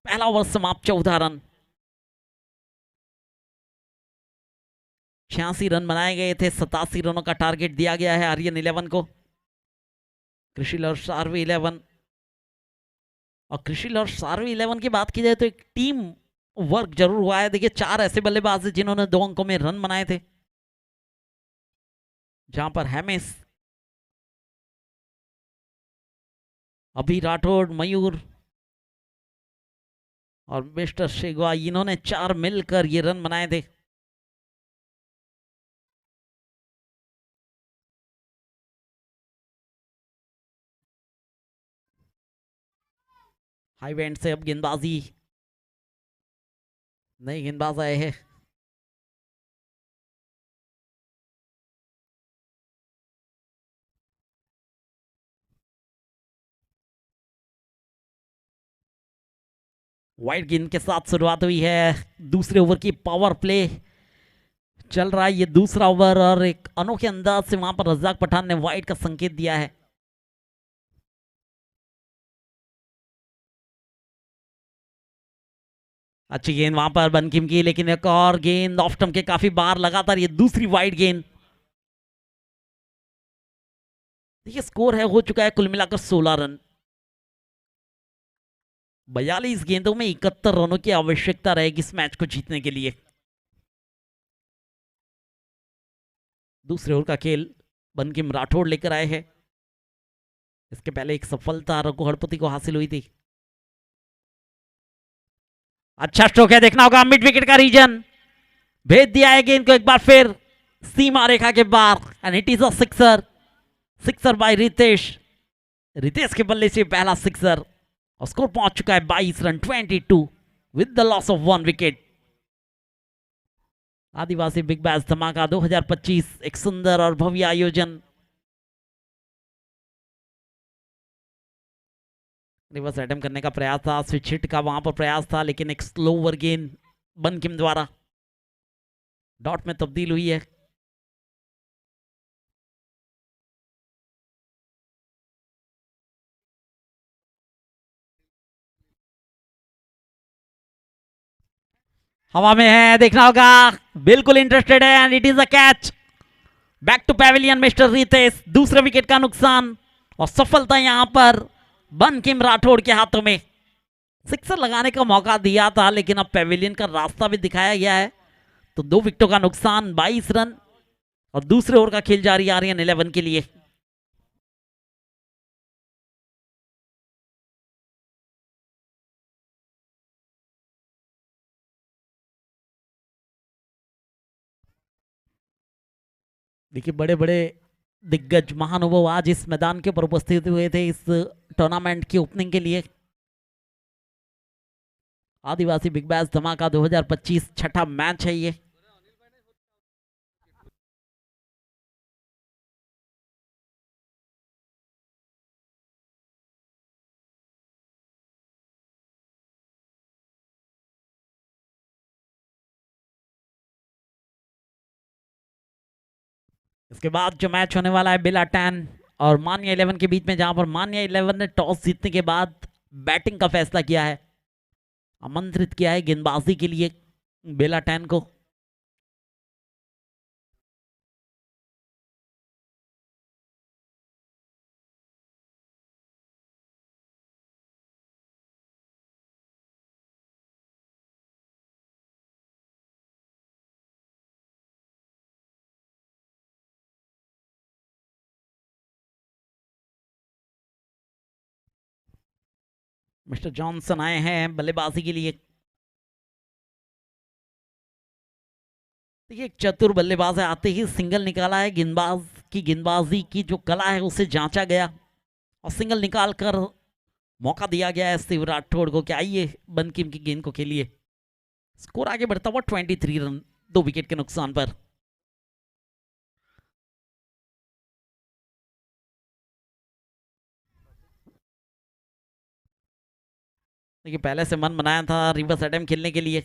पहला ओवर समाप्त, 14 रन, 86 रन बनाए गए थे, 87 रनों का टारगेट दिया गया है आर्यन 11 को। क्रिशिल और सार्वी 11, और क्रिशिल और सार्वी 11 की बात की जाए तो एक टीम वर्क जरूर हुआ है। देखिए 4 ऐसे बल्लेबाज जिन्होंने 2 अंकों में रन बनाए थे, जहां पर हेमिस, अभी राठौड़, मयूर और मिस्टर शेगवा, इन्होंने 4 मिलकर ये रन बनाए थे। हाई बैंड से अब गेंदबाजी, नए गेंदबाज आए हैं। वाइड गेंद के साथ शुरुआत हुई है दूसरे ओवर की। पावर प्ले चल रहा है ये दूसरा ओवर, और एक अनोखे अंदाज से वहां पर रज्जाक पठान ने वाइड का संकेत दिया है। अच्छी गेंद वहां पर बनकिम की, लेकिन एक और गेंद ऑफ स्टंप के काफी बाहर, लगातार ये दूसरी वाइड गेंद। देखिए स्कोर है हो चुका है कुल मिलाकर 16 रन। 42 गेंदों में 71 रनों की आवश्यकता रहेगी इस मैच को जीतने के लिए। दूसरे ओवर का खेल बंकिम राठौड़ लेकर आए हैं। इसके पहले एक सफलता रघु हरपति को हासिल हुई थी। अच्छा स्ट्रोक है, देखना होगा मिड विकेट का रीजन, भेज दिया है गेंद को एक बार फिर सीमा रेखा के बाहर, and it is a sixer. Sixer by Ritesh. Ritesh के बल्ले से पहला सिक्सर और स्कोर पहुंच चुका है 22 run 22 with the loss of 1 wicket. Adivasi big bash धमाका 2025 एक सुंदर और भव्य आयोजन। रिवर्स अटेम्प्ट करने का प्रयास था, स्विच हिट का वहां पर प्रयास था, लेकिन एक स्लोवर गेंद बंकिम द्वारा डॉट में तब्दील हुई है। हवा में है, देखना होगा, बिल्कुल इंटरेस्टेड है, and it is a catch. Back to pavilion mister Ritesh. दूसरे विकेट का नुकसान और सफलता यहां पर बंकिम राठौड़ के हाथों में। सिक्सर लगाने का मौका दिया था, लेकिन अब पैविलियन का रास्ता भी दिखाया गया है, तो 2 विकेटों का नुकसान, 22 रन और दूसरे ओवर का खेल जारी आर्यन 11 के लिए। देखिए बड़े बड़े दिग्गज महानुभाव आज इस मैदान के ऊपर उपस्थित हुए थे इस टूर्नामेंट की ओपनिंग के लिए। आदिवासी बिग बैश धमाका 2025 छठा मैच है ये। इसके बाद जो मैच होने वाला है बिला 10 और मान्या 11 के बीच में, जहां पर मान्या 11 ने टॉस जीतने के बाद बैटिंग का फैसला किया है, आमंत्रित किया है गेंदबाजी के लिए बेला 10 को। मिस्टर जॉनसन आए हैं बल्लेबाजी के लिए। देखिए एक चतुर बल्लेबाज है, आते ही सिंगल निकाला है। गेंदबाज की गेंदबाजी की जो कला है उसे जांचा गया और सिंगल निकालकर मौका दिया गया है शिव राठौड़ को कि आइए बंकिम की गेंद को खेलिए। स्कोर आगे बढ़ता हुआ 23 रन 2 विकेट के नुकसान पर। देखिए पहले से मन बनाया था रिवर्स अटेम्प्ट खेलने के लिए,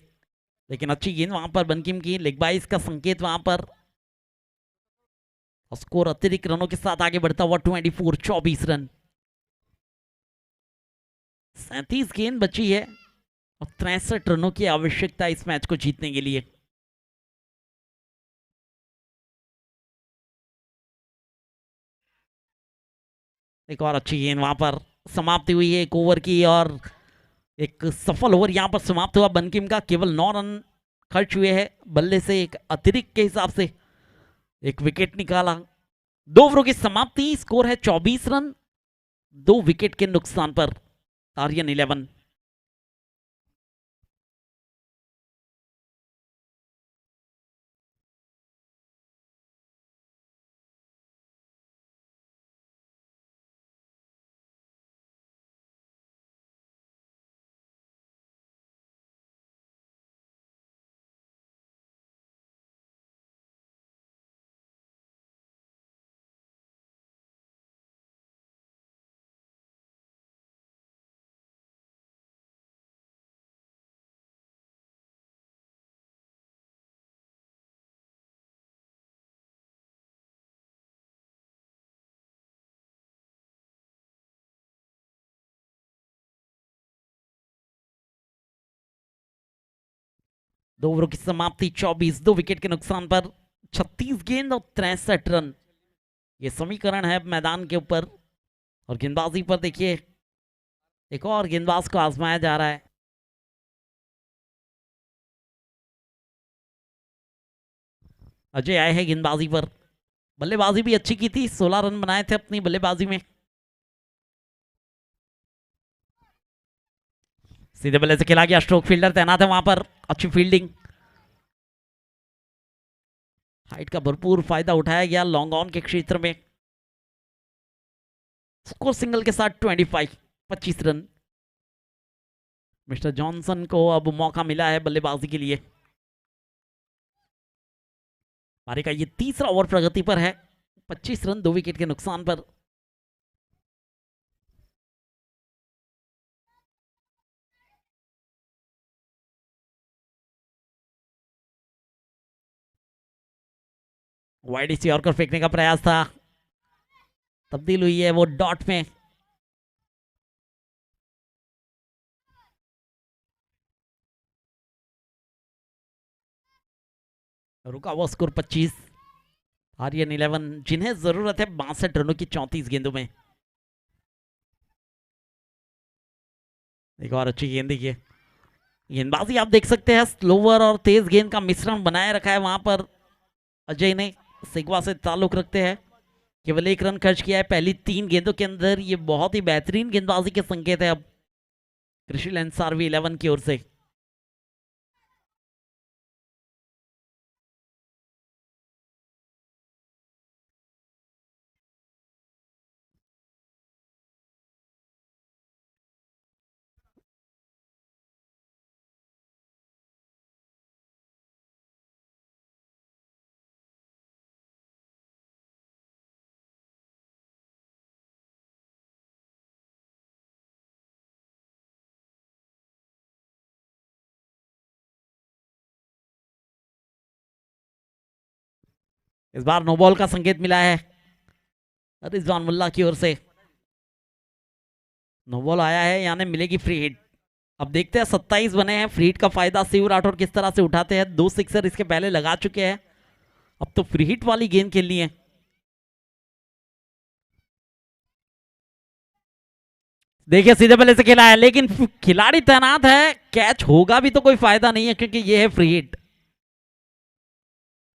लेकिन अच्छी गेंद वहां पर बंकिम की, लेग बाइस का संकेत वहां पर, और स्कोर अतिरिक्त रनों के साथ आगे बढ़ता हुआ 24 रन। 37 गेंद बची है और 63 रनों की आवश्यकता इस मैच को जीतने के लिए। एक और अच्छी गेंद वहां पर समाप्ति हुई है एक ओवर की, और एक सफल ओवर यहां पर समाप्त हुआ बंकिम का। केवल 9 रन खर्च हुए हैं बल्ले से, एक अतिरिक्त के हिसाब से एक विकेट निकाला। 2 ओवरों की समाप्ति, स्कोर है 24 रन 2 विकेट के नुकसान पर आर्यन 11। दो ओवरों की समाप्ति 24 2 विकेट के नुकसान पर 36 गेंद और 63 रन, ये समीकरण है मैदान के ऊपर। और गेंदबाजी पर देखिए एक और गेंदबाज को आजमाया जा रहा है। अजय आए हैं गेंदबाजी पर। बल्लेबाजी भी अच्छी की थी, 16 रन बनाए थे अपनी बल्लेबाजी में। सीधे बल्ले से खेला गया, स्ट्रोक फील्डर तैनात है वहां पर। अच्छी फील्डिंग, हाइट का भरपूर फायदा उठाया गया लॉन्ग ऑन के क्षेत्र में। स्कोर सिंगल के साथ 25 रन। मिस्टर जॉनसन को अब मौका मिला है बल्लेबाजी के लिए। पारी का ये तीसरा ओवर प्रगति पर है। 25 रन 2 विकेट के नुकसान पर। वाइड इसी यॉर्कर फेंकने का प्रयास था, तब्दील हुई है वो डॉट में। रुका हुआ स्कोर 25। आर्यन 11 जिन्हें जरूरत है 62 रनों की 34 गेंदों में। एक और अच्छी गेंद देखिए। गेंदबाजी आप देख सकते हैं, स्लोवर और तेज गेंद का मिश्रण बनाए रखा है वहां पर अजय ने। सिगवा से ताल्लुक रखते हैं, केवल 1 रन खर्च किया है पहली 3 गेंदों के अंदर। ये बहुत ही बेहतरीन गेंदबाजी के संकेत है अब कृषि लेंसारवी 11 की ओर से। इस बार नो बॉल का संकेत मिला है रिजवान मुल्ला की ओर से। नो बॉल आया है, यानी मिलेगी फ्री हिट। अब देखते हैं 27 बने हैं, फ्री हिट का फायदा शिव राठौर किस तरह से उठाते हैं। 2 सिक्सर इसके पहले लगा चुके हैं, अब तो फ्री हिट वाली गेंद खेलनी है। देखिए सीधे बल्ले से खेला है, लेकिन खिलाड़ी तैनात है, कैच होगा भी तो कोई फायदा नहीं है क्योंकि ये है फ्री हिट।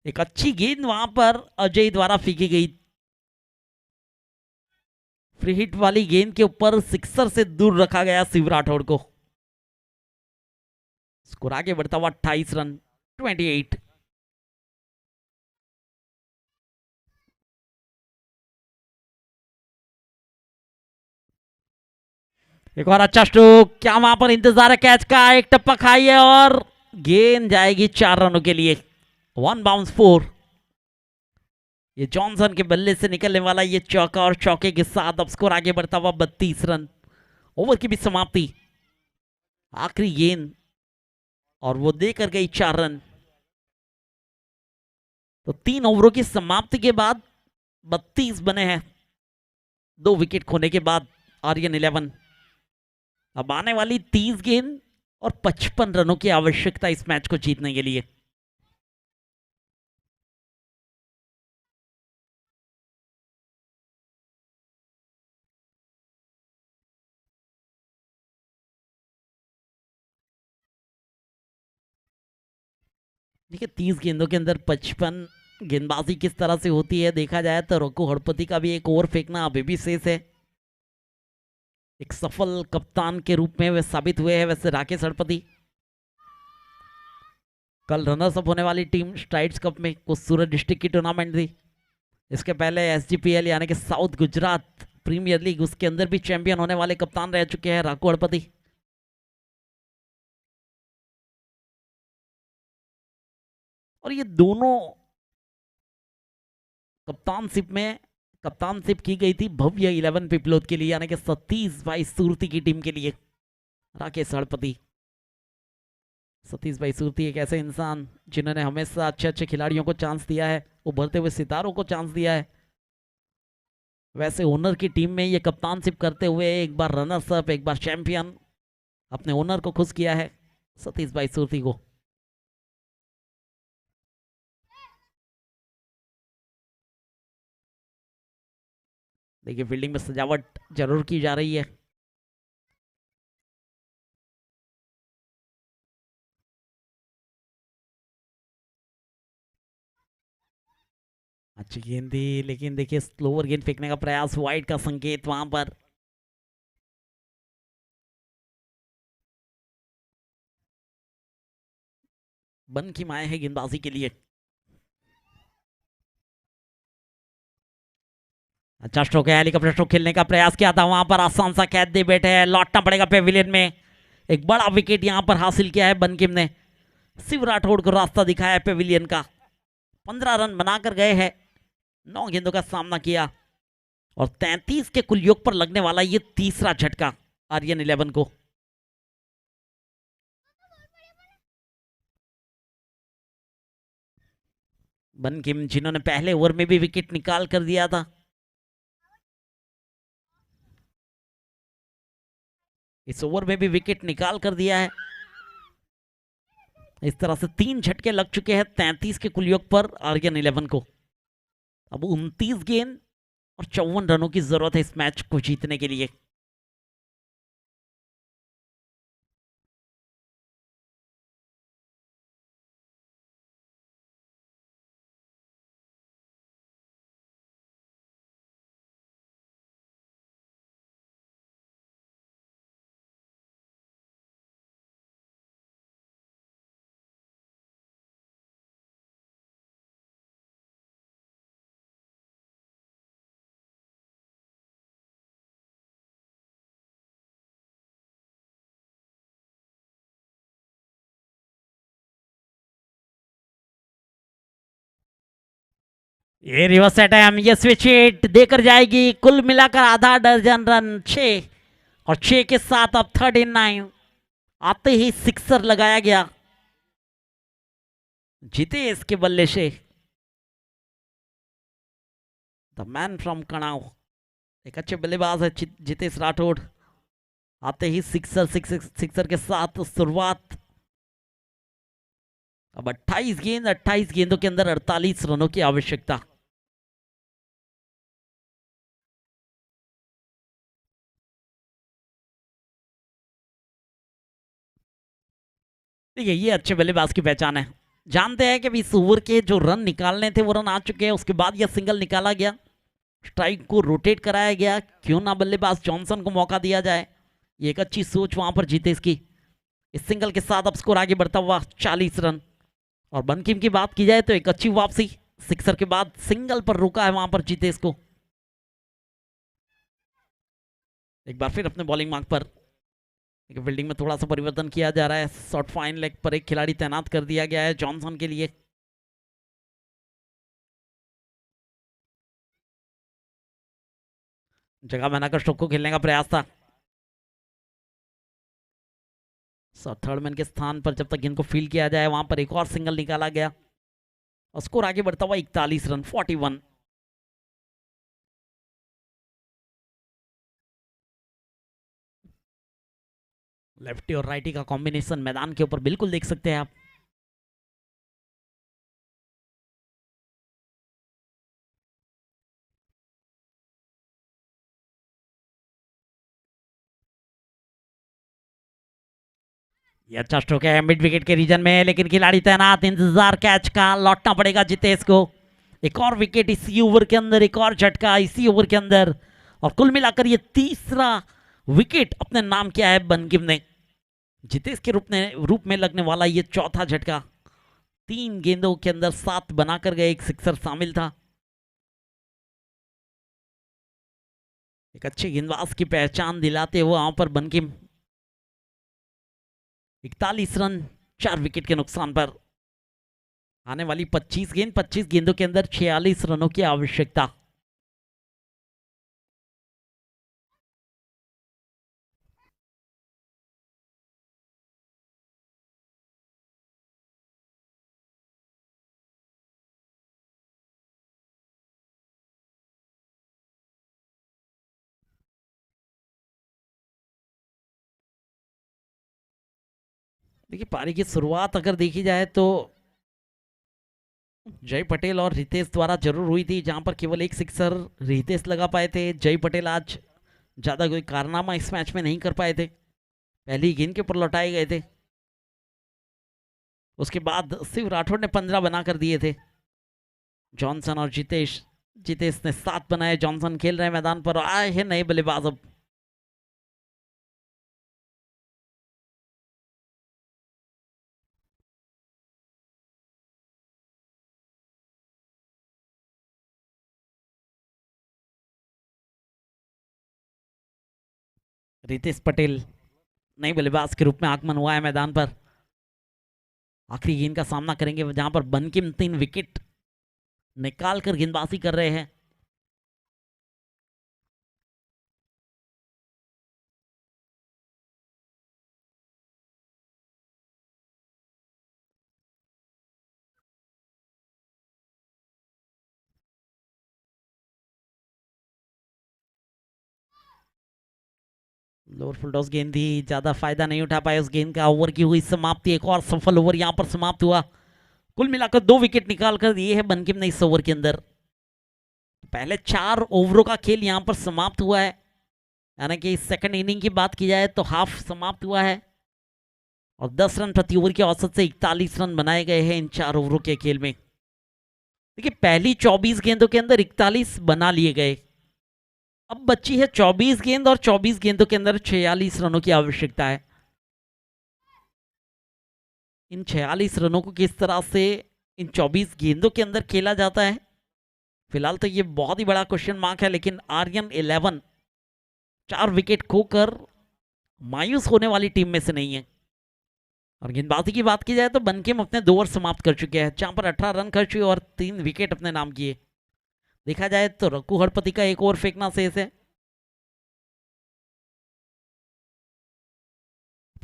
एक अच्छी गेंद वहां पर अजय द्वारा फेंकी गई। फ्री हिट वाली गेंद के ऊपर सिक्सर से दूर रखा गया शिव राठौड़ को। स्कोर आगे बढ़ता हुआ 28 रन 28। एक और अच्छा स्ट्रोक, क्या वहां पर इंतजार है कैच का। एक टप्पा खाई है और गेंद जाएगी 4 रनों के लिए। 1 बाउंस 4। ये जॉनसन के बल्ले से निकलने वाला ये चौका, और चौके के साथ अब स्कोर आगे बढ़ता हुआ 32 रन। ओवर की भी समाप्ति, आखिरी गेंद और वो देकर गई 4 रन। तो 3 ओवरों की समाप्ति के बाद 32 बने हैं 2 विकेट खोने के बाद आर्यन 11। अब आने वाली 30 गेंद और 55 रनों की आवश्यकता इस मैच को जीतने के लिए। देखिए 30 गेंदों के अंदर 55 गेंदबाजी किस तरह से होती है देखा जाए तो रघु हड़पति का भी एक ओवर फेंकना अभी भी शेष है। एक सफल कप्तान के रूप में वे साबित हुए हैं वैसे राकेश हड़पति। कल रनर्स अप होने वाली टीम स्ट्राइड्स कप में कुछ सूरत डिस्ट्रिक्ट की टूर्नामेंट थी। इसके पहले एसजीपीएल यानी कि साउथ गुजरात प्रीमियर लीग, उसके अंदर भी चैंपियन होने वाले कप्तान रह चुके हैं राघु हड़पति। और ये दोनों कप्तानशिप की गई थी भव्य 11 पिपलोद के लिए, यानी कि सतीश भाई सुरती की टीम के लिए। राकेश हड़पति, सतीश भाई सुरती एक ऐसे इंसान जिन्होंने हमेशा अच्छे अच्छे खिलाड़ियों को चांस दिया है, उभरते हुए सितारों को चांस दिया है। वैसे ओनर की टीम में ये कप्तानशिप करते हुए एक बार रनर्स अप, एक बार चैंपियन, अपने ओनर को खुश किया है सतीश भाई सुरती को। देखिए फील्डिंग में सजावट जरूर की जा रही है। अच्छी गेंद थी, लेकिन देखिए स्लोअर गेंद फेंकने का प्रयास, वाइड का संकेत वहां पर। बन की माए है गेंदबाजी के लिए। अच्छा स्ट्रोक है, हेलीकॉप्टर स्ट्रोक खेलने का प्रयास किया था वहां पर, आसान सा कैच दे बैठे हैं, लौटना पड़ेगा पेविलियन में। एक बड़ा विकेट यहां पर हासिल किया है बनकिम ने, शिव राठौड़ को रास्ता दिखाया है पेविलियन का। 15 रन बनाकर गए हैं, 9 गेंदों का सामना किया और 33 के कुल योग पर लगने वाला ये तीसरा झटका आर्यन 11 को। बनकिम जिन्होंने पहले ओवर में भी विकेट निकाल कर दिया था, इस ओवर में भी विकेट निकाल कर दिया है। इस तरह से 3 झटके लग चुके हैं 33 के कुल योग पर आर्यन 11 को। अब 29 गेंद और 54 रनों की जरूरत है इस मैच को जीतने के लिए। ये रिवर्स अटैम्प, ये स्विच हिट देकर जाएगी, कुल मिलाकर आधा दर्जन रन, 6 और 6 के साथ अब 39। आते ही सिक्सर लगाया गया जितेश के बल्ले से। द मैन फ्रॉम कणाव, एक अच्छे बल्लेबाज है जितेश राठौड़। आते ही सिक्सर के साथ शुरुआत। अब 28 गेंदों के अंदर 48 रनों की आवश्यकता। देखिए ये अच्छे बल्लेबाज की पहचान है, जानते हैं कि इस ओवर के जो रन निकालने थे वो रन आ चुके हैं। उसके बाद यह सिंगल निकाला गया, स्ट्राइक को रोटेट कराया गया, क्यों ना बल्लेबाज जॉनसन को मौका दिया जाए। ये एक अच्छी सोच वहां पर जीते इसकी। इस सिंगल के साथ अब स्कोर आगे बढ़ता हुआ 40 रन। और बनकिम की बात की जाए तो एक अच्छी वापसी, सिक्सर के बाद सिंगल पर रुका है वहां पर जीते इसको। एक बार फिर अपने बॉलिंग मार्क पर फील्डिंग में थोड़ा सा परिवर्तन किया जा रहा है। शॉर्ट फाइन लेग पर एक खिलाड़ी तैनात कर दिया गया है जॉनसन के लिए। जगह बनाकर स्ट्रोक को खेलने का प्रयास था। थर्ड मैन के स्थान पर जब तक इनको फील्ड किया जाए, वहां पर एक और सिंगल निकाला गया और स्कोर आगे बढ़ता हुआ 41 रन, 41। लेफ्टी और राइटी का कॉम्बिनेशन मैदान के ऊपर बिल्कुल देख सकते हैं आप। ये अच्छा स्ट्रोक है मिड विकेट के रीजन में, लेकिन खिलाड़ी तैनात, इंतजार कैच का, लौटना पड़ेगा जितेश को। एक और विकेट इसी ओवर के अंदर, एक और झटका इसी ओवर के अंदर, और कुल मिलाकर ये तीसरा विकेट अपने नाम किया है बनकिम ने। जितेश के रूप में लगने वाला ये चौथा झटका। 3 गेंदों के अंदर 7 बनाकर गए, एक सिक्सर शामिल था। एक अच्छे गेंदबाज की पहचान दिलाते हुए वहां पर बनकिम। 41 रन 4 विकेट के नुकसान पर। आने वाली 25 गेंदों के अंदर 46 रनों की आवश्यकता। देखिए पारी की शुरुआत अगर देखी जाए तो जय पटेल और रितेश द्वारा जरूर हुई थी, जहां पर केवल एक सिक्सर रितेश लगा पाए थे। जय पटेल आज ज्यादा कोई कारनामा इस मैच में नहीं कर पाए थे, पहली गेंद के ऊपर लौटाए गए थे। उसके बाद शिव राठौड़ ने 15 बना कर दिए थे। जॉनसन और जितेश, जितेश ने 7 बनाए, जॉनसन खेल रहे हैं मैदान पर, आए हैं नए बल्लेबाज अब। रितेश पटेल नए बल्लेबाज के रूप में आगमन हुआ है मैदान पर। आखिरी गेंद का सामना करेंगे जहां पर बनकिम 3 विकेट निकाल कर गेंदबाजी कर रहे हैं। लोअर फुल टॉस गेंद थी, ज्यादा फायदा नहीं उठा पाए उस गेंद का। ओवर की हुई समाप्ति, एक और सफल ओवर यहां पर समाप्त हुआ। कुल मिलाकर 2 विकेट निकाल कर दिए है बनकिम ने इस ओवर के अंदर। पहले 4 ओवरों का खेल यहां पर समाप्त हुआ है, यानी कि सेकंड इनिंग की बात की जाए तो हाफ समाप्त हुआ है और 10 रन प्रति ओवर की औसत से 41 रन बनाए गए हैं इन 4 ओवरों के खेल में। देखिए पहली 24 गेंदों के अंदर 41 बना लिए गए, अब बची है 24 गेंद और 24 गेंदों के अंदर 46 रनों की आवश्यकता है। इन 46 रनों को किस तरह से इन 24 गेंदों के अंदर खेला जाता है, फिलहाल तो ये बहुत ही बड़ा क्वेश्चन मार्क है। लेकिन आर्यन 11 4 विकेट खोकर मायूस होने वाली टीम में से नहीं है। और गेंदबाजी की बात की जाए तो बनकिम अपने 2 ओवर समाप्त कर चुके हैं, जहां पर 18 रन खर्च हुए और 3 विकेट अपने नाम किए। देखा जाए तो रघु हरपति का 1 ओवर फेंकना शेष है।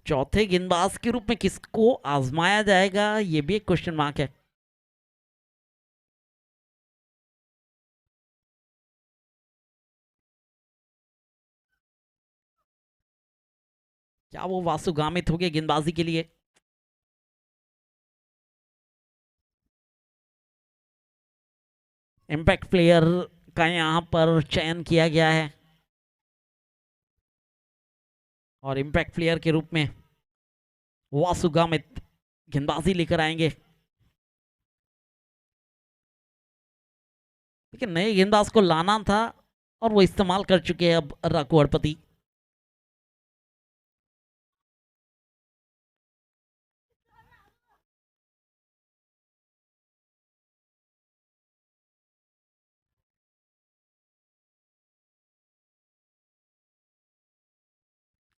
चौथे गेंदबाज के रूप में किसको आजमाया जाएगा, यह भी एक क्वेश्चन मार्क है। क्या वो वासु गामित हो गए गेंदबाजी के लिए? इंपैक्ट प्लेयर का यहां पर चयन किया गया है और इंपैक्ट प्लेयर के रूप में वासु गामित गेंदबाजी लेकर आएंगे। लेकिन नए गेंदबाज को लाना था और वो इस्तेमाल कर चुके हैं अब रघु हरपति।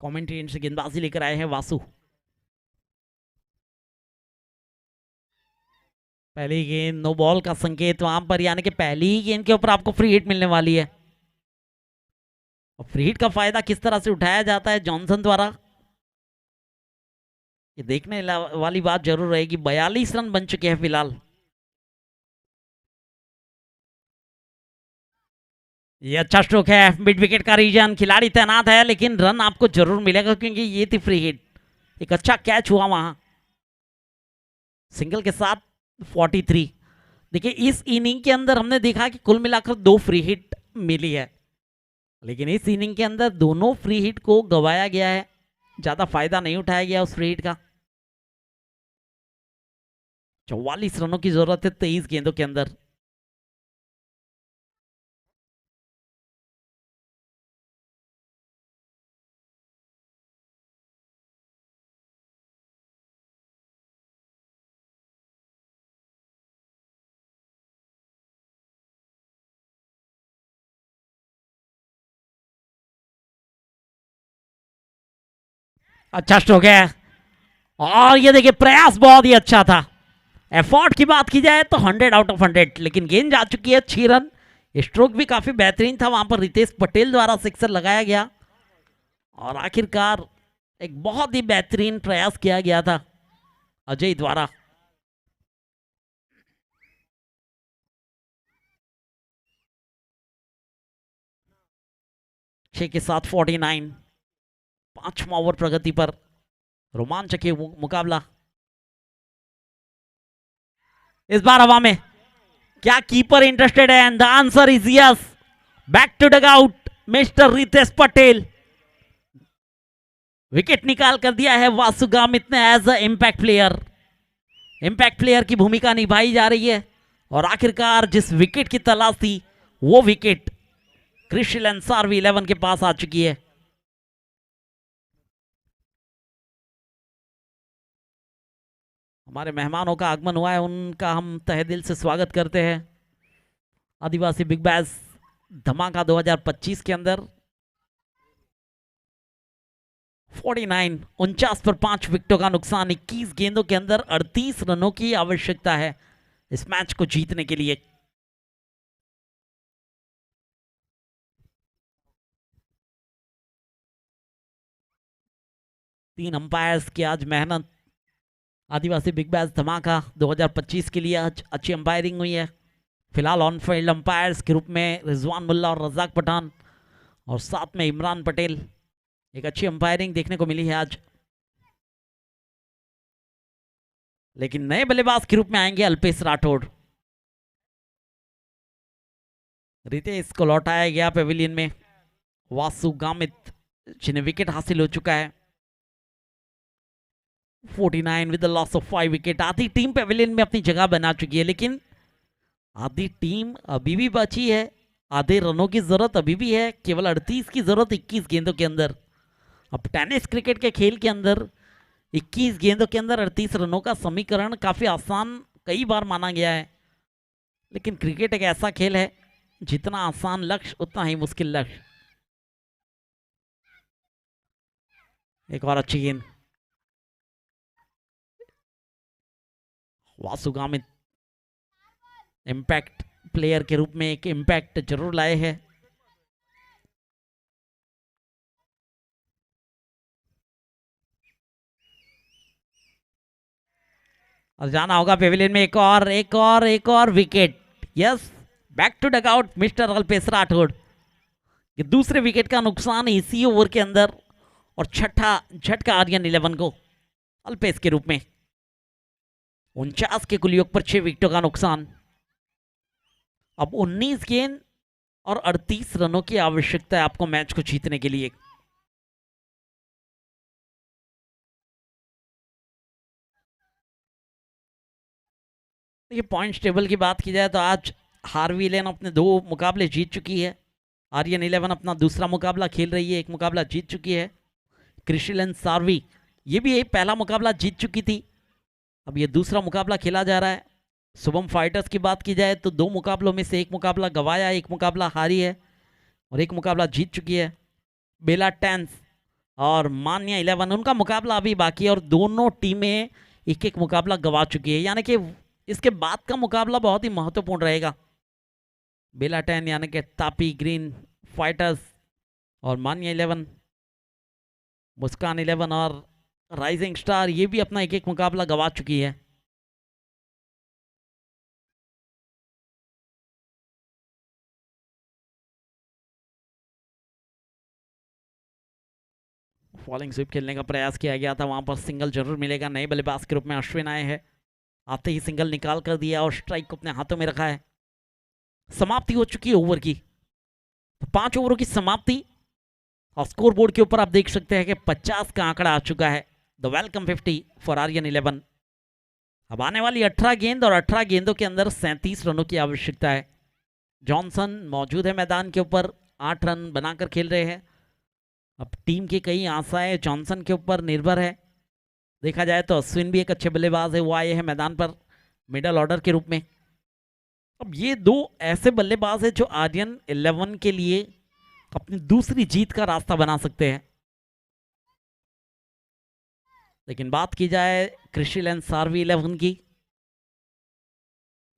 कमेंट्री एंड से गेंदबाजी लेकर आए हैं वासु। पहली गेंद नो बॉल का संकेत वहां पर, यानी कि पहली ही गेंद के ऊपर आपको फ्री हिट मिलने वाली है। और फ्री हिट का फायदा किस तरह से उठाया जाता है जॉनसन द्वारा, ये देखने वाली बात जरूर रहेगी। 42 रन बन चुके हैं फिलहाल। ये अच्छा स्ट्रोक है, मिड विकेट का रीजन, खिलाड़ी तैनात है लेकिन रन आपको जरूर मिलेगा क्योंकि ये थी फ्री हिट। एक अच्छा कैच हुआ वहां, सिंगल के साथ 43। देखिए इस इनिंग के अंदर हमने देखा कि कुल मिलाकर 2 फ्री हिट मिली है, लेकिन इस इनिंग के अंदर दोनों फ्री हिट को गवाया गया है, ज्यादा फायदा नहीं उठाया गया उस फ्री हिट का। 44 रनों की जरूरत है 23 गेंदों के अंदर। अच्छा स्ट्रोक है और ये देखिए प्रयास बहुत ही अच्छा था। एफर्ट की बात की जाए तो 100 आउट ऑफ 100, लेकिन गेंद जा चुकी है 6 रन। स्ट्रोक भी काफी बेहतरीन था, वहां पर रितेश पटेल द्वारा सिक्सर लगाया गया और आखिरकार एक बहुत ही बेहतरीन प्रयास किया गया था अजय द्वारा। छह के साथ 49, 5वां ओवर प्रगति पर, रोमांचक मुकाबला। इस बार हवा में क्या कीपर इंटरेस्टेड है? And the answer is yes. Back to dug out mister Ritesh Patel. Wicket निकाल कर दिया है वासु गामित ने as a impact player. Impact player की भूमिका निभाई जा रही है और आखिरकार जिस विकेट की तलाश थी वो विकेट क्रिशिल अंसारी 11 के पास आ चुकी है। हमारे मेहमानों का आगमन हुआ है, उनका हम तहे दिल से स्वागत करते हैं आदिवासी बिग बैश धमाका 2025 के अंदर। 49 पर 5 विकेटों का नुकसान, 21 गेंदों के अंदर 38 रनों की आवश्यकता है इस मैच को जीतने के लिए। तीन अंपायर्स की आज मेहनत आदिवासी बिग बैश धमाका 2025 के लिए आज अच्छी अंपायरिंग हुई है। फिलहाल ऑन फील्ड अंपायर्स के रूप में रिजवान मुल्ला और रजाक पठान और साथ में इमरान पटेल, एक अच्छी अंपायरिंग देखने को मिली है आज। लेकिन नए बल्लेबाज के रूप में आएंगे अल्पेश राठौड़। रितेश को लौटाया गया पेविलियन में। वासु गामित जिन्हें विकेट हासिल हो चुका है। 49 with the loss of 5 wicket. आधी टीम पेविलियन में अपनी जगह बना चुकी है, लेकिन आधी टीम अभी भी बची है। आधे रनों की जरूरत अभी भी है, केवल 38 की जरूरत 21 गेंदों के अंदर। अब टेनिस क्रिकेट के खेल के अंदर 21 गेंदों के अंदर 38 रनों का समीकरण काफी आसान कई बार माना गया है, लेकिन क्रिकेट एक ऐसा खेल है जितना आसान लक्ष्य उतना ही मुश्किल लक्ष्य। एक और अच्छी गेंद, वासु गामित इम्पैक्ट प्लेयर के रूप में एक इम्पैक्ट जरूर लाए हैं। और जाना होगा पेविलियन में एक और wicket. Yes, back to dugout mister Alpesh Rathod. ये दूसरे विकेट का नुकसान इसी ओवर के अंदर और छठा झटका आर्यन 11 को अल्पेश के रूप में। 49 के कुल योग पर 6 विकेटों का नुकसान। अब 19 गेंद और 38 रनों की आवश्यकता है आपको मैच को जीतने के लिए। ये पॉइंट्स टेबल की बात की जाए तो आज हार्वी लेन अपने 2 मुकाबले जीत चुकी है। आर्यन 11 अपना दूसरा मुकाबला खेल रही है, 1 मुकाबला जीत चुकी है। क्रिशिल अंसारी ये भी एक पहला मुकाबला जीत चुकी थी, अब ये दूसरा मुकाबला खेला जा रहा है। शुभम फाइटर्स की बात की जाए तो 2 मुकाबलों में से 1 मुकाबला गवाया, 1 मुकाबला हारी है और 1 मुकाबला जीत चुकी है। बेला टेंस और मान्या 11 उनका मुकाबला अभी बाकी है और दोनों टीमें 1-1 मुकाबला गवा चुकी है, यानी कि इसके बाद का मुकाबला बहुत ही महत्वपूर्ण रहेगा। बेला 10 यानी कि तापी ग्रीन फाइटर्स और मान्या 11, मुस्कान 11 और राइजिंग स्टार ये भी अपना 1-1 मुकाबला गवा चुकी है। फॉलिंग स्वीप खेलने का प्रयास किया गया था, वहां पर सिंगल जरूर मिलेगा। नए बल्लेबाज के रूप में अश्विन आए हैं, आते ही सिंगल निकाल कर दिया और स्ट्राइक को अपने हाथों में रखा है। समाप्ति हो चुकी है ओवर की, तो 5 ओवरों की समाप्ति और स्कोर बोर्ड के ऊपर आप देख सकते हैं कि 50 का आंकड़ा आ चुका है। The welcome 50 for Aryan 11। अब आने वाली 18 गेंद और 18 गेंदों के अंदर 37 रनों की आवश्यकता है। जॉनसन मौजूद है मैदान के ऊपर, 8 रन बनाकर खेल रहे हैं। अब टीम की कई आशाएं जॉनसन के ऊपर निर्भर है। देखा जाए तो अश्विन भी एक अच्छे बल्लेबाज है, वो आए हैं मैदान पर मिडल ऑर्डर के रूप में। अब ये 2 ऐसे बल्लेबाज हैं जो आर्यन 11 के लिए अपनी दूसरी जीत का रास्ता बना सकते हैं। लेकिन बात की जाए क्रिशिल अंसारी 11 की,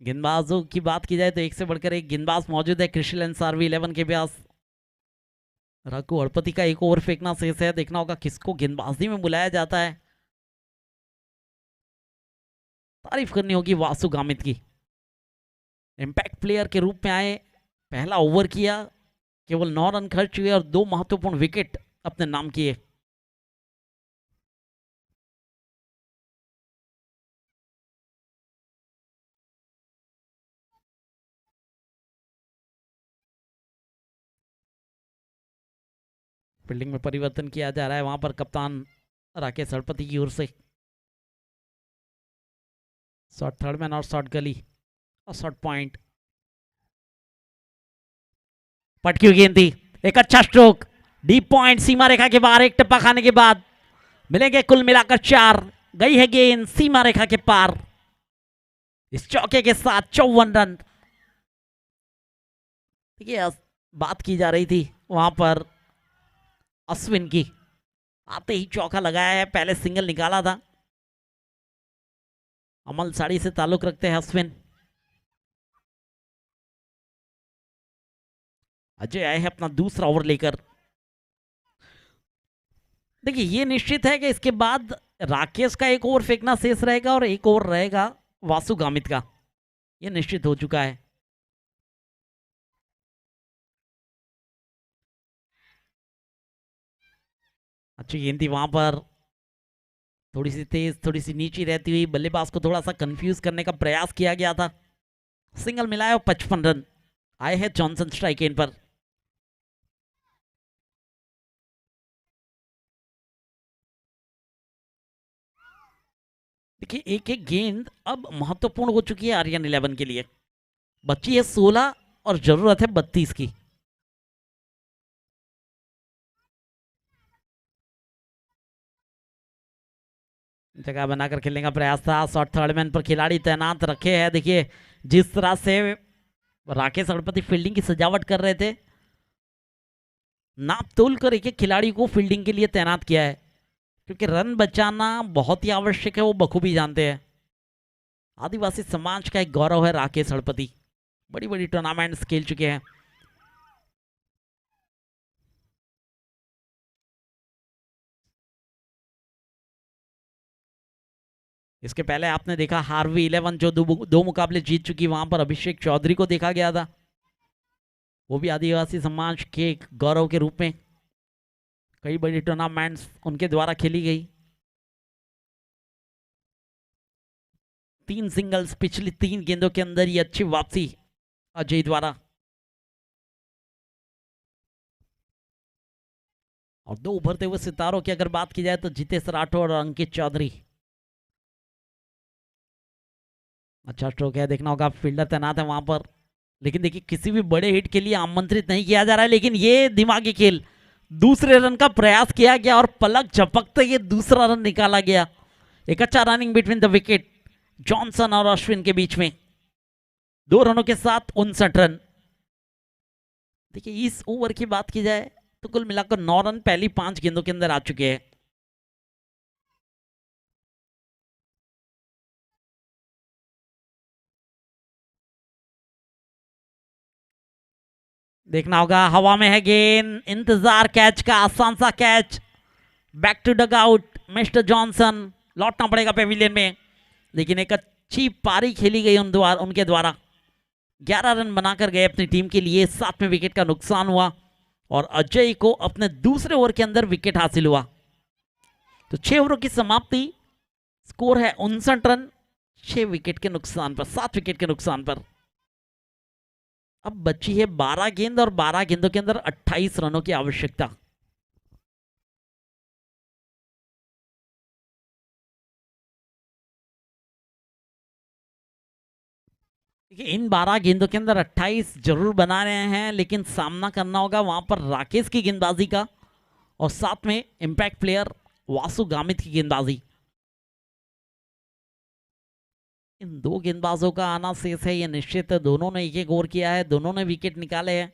गेंदबाजों की बात की जाए तो एक से बढ़कर एक गेंदबाज मौजूद है क्रिशिल अंसारी 11 के पास। रघु हड़पति का 1 ओवर फेंकना शेष है, देखना होगा किसको गेंदबाजी में बुलाया जाता है। तारीफ करनी होगी वासु गामित की, इम्पैक्ट प्लेयर के रूप में आए, पहला ओवर किया, केवल 9 रन खर्च हुए और 2 महत्वपूर्ण विकेट अपने नाम किए। फील्डिंग में परिवर्तन किया जा रहा है, वहां पर कप्तान राकेश हड़पति की ओर से शॉट थर्ड मैन और शॉट गली। और शॉर्ट पॉइंट, पटकी हुई गेंद थी, एक अच्छा स्ट्रोक, डीप पॉइंट, सीमा रेखा के बाहर एक टप्पा खाने के बाद मिलेंगे कुल मिलाकर 4। गई है गेंद सीमा रेखा के पार। इस चौके के साथ 54 रन। देखिए बात की जा रही थी वहां पर अश्विन की, आते ही चौका लगाया है, पहले सिंगल निकाला था। अमल साड़ी से ताल्लुक रखते हैं अश्विन। अजय आए हैं अपना दूसरा ओवर लेकर। देखिए ये निश्चित है कि इसके बाद राकेश का एक ओवर फेंकना शेष रहेगा और एक ओवर रहेगा वासु गामित का, ये निश्चित हो चुका है। अच्छी गेंद थी वहां पर, थोड़ी सी तेज थोड़ी सी नीची रहती हुई बल्लेबाज को थोड़ा सा कंफ्यूज करने का प्रयास किया गया था। सिंगल मिलाया और 55 रन आए हैं जॉनसन स्ट्राइक एंड पर। देखिए एक एक गेंद अब महत्वपूर्ण हो चुकी है आर्यन 11 के लिए। बची है 16 और जरूरत है 32 की। जगह बनाकर खेलने का प्रयास था, शॉर्ट थर्ड मैन पर खिलाड़ी तैनात रखे हैं। देखिए जिस तरह से राकेश अड़पति फील्डिंग की सजावट कर रहे थे, नाप तोल कर एक एक खिलाड़ी को फील्डिंग के लिए तैनात किया है, क्योंकि रन बचाना बहुत ही आवश्यक है, वो बखूबी जानते हैं। आदिवासी समाज का एक गौरव है राकेश अड़पति, बड़ी बड़ी टूर्नामेंट्स खेल चुके हैं। इसके पहले आपने देखा हार्वी 11 जो दो मुकाबले जीत चुकी, वहां पर अभिषेक चौधरी को देखा गया था, वो भी आदिवासी समाज के एक गौरव के रूप में कई बड़ी टूर्नामेंट्स उनके द्वारा खेली गई। 3 सिंगल्स पिछली 3 गेंदों के अंदर ही अच्छी वापसी अजय द्वारा, और 2 उभरते हुए सितारों की अगर बात की जाए तो जितेश राठौर और अंकित चौधरी। अच्छा स्ट्रोक है, देखना होगा फील्डर तैनात है वहां पर, लेकिन देखिए किसी भी बड़े हिट के लिए आमंत्रित नहीं किया जा रहा है, लेकिन ये दिमागी खेल, दूसरे रन का प्रयास किया गया और पलक झपकते ये दूसरा रन निकाला गया। एक अच्छा running between the wicket Johnson और अश्विन के बीच में, 2 रनों के साथ 59 रन। देखिए इस ओवर की बात की जाए तो कुल मिलाकर 9 रन पहली 5 गेंदों के अंदर आ चुके हैं। देखना होगा हवा में है गेंद, इंतजार कैच का, आसान सा catch, back to dug out mister Johnson, लौटना पड़ेगा पेविलियन में। लेकिन एक अच्छी पारी खेली गई उनके द्वारा, 11 रन बनाकर गए अपनी टीम के लिए, 7वें विकेट का नुकसान हुआ और अजय को अपने दूसरे ओवर के अंदर विकेट हासिल हुआ। तो 6 ओवरों की समाप्ति, स्कोर है 59 रन 6 विकेट के नुकसान पर, 7 विकेट के नुकसान पर। अब बची है 12 गेंद और 12 गेंदों के अंदर 28 रनों की आवश्यकता। देखिए इन 12 गेंदों के अंदर 28 जरूर बना रहे हैं, लेकिन सामना करना होगा वहां पर राकेश की गेंदबाजी का और साथ में इंपैक्ट प्लेयर वासु गामित की गेंदबाजी। इन 2 गेंदबाजों का आना शेष है, ये निश्चित है। दोनों ने एक एक ओवर किया है, दोनों ने विकेट निकाले हैं।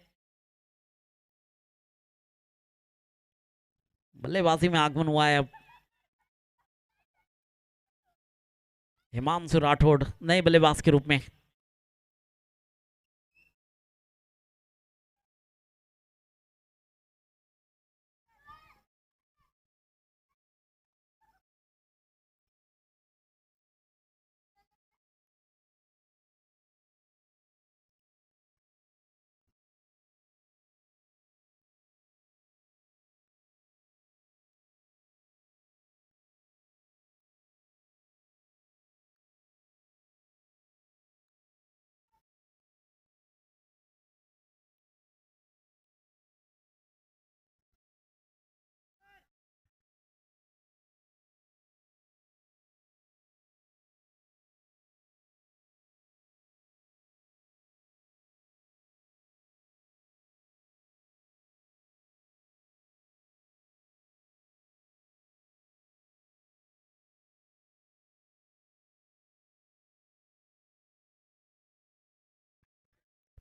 बल्लेबाजी में आगमन हुआ है अब हिमांशु राठौड़ नए बल्लेबाज के रूप में।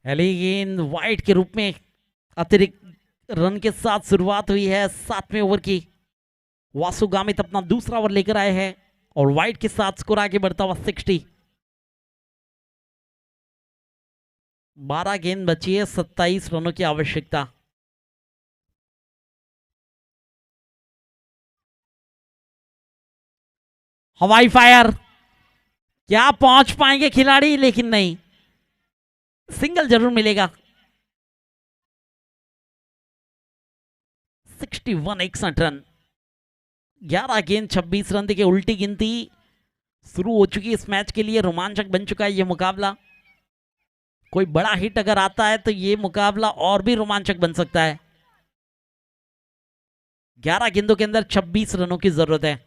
पहली गेंद वाइड के रूप में अतिरिक्त रन के साथ शुरुआत हुई है 7वें ओवर की। वासु गामित अपना दूसरा ओवर लेकर आए हैं और वाइड के साथ स्कोर आगे बढ़ता हुआ 60। 12 गेंद बची है, 27 रनों की आवश्यकता। हवाई फायर, क्या पहुंच पाएंगे खिलाड़ी? लेकिन नहीं, सिंगल जरूर मिलेगा। 61 61 रन, 11 गेंद 26 रन। देखिए उल्टी गिनती शुरू हो चुकी है इस मैच के लिए। रोमांचक बन चुका है ये मुकाबला। कोई बड़ा हिट अगर आता है तो ये मुकाबला और भी रोमांचक बन सकता है। 11 गेंदों के अंदर 26 रनों की जरूरत है।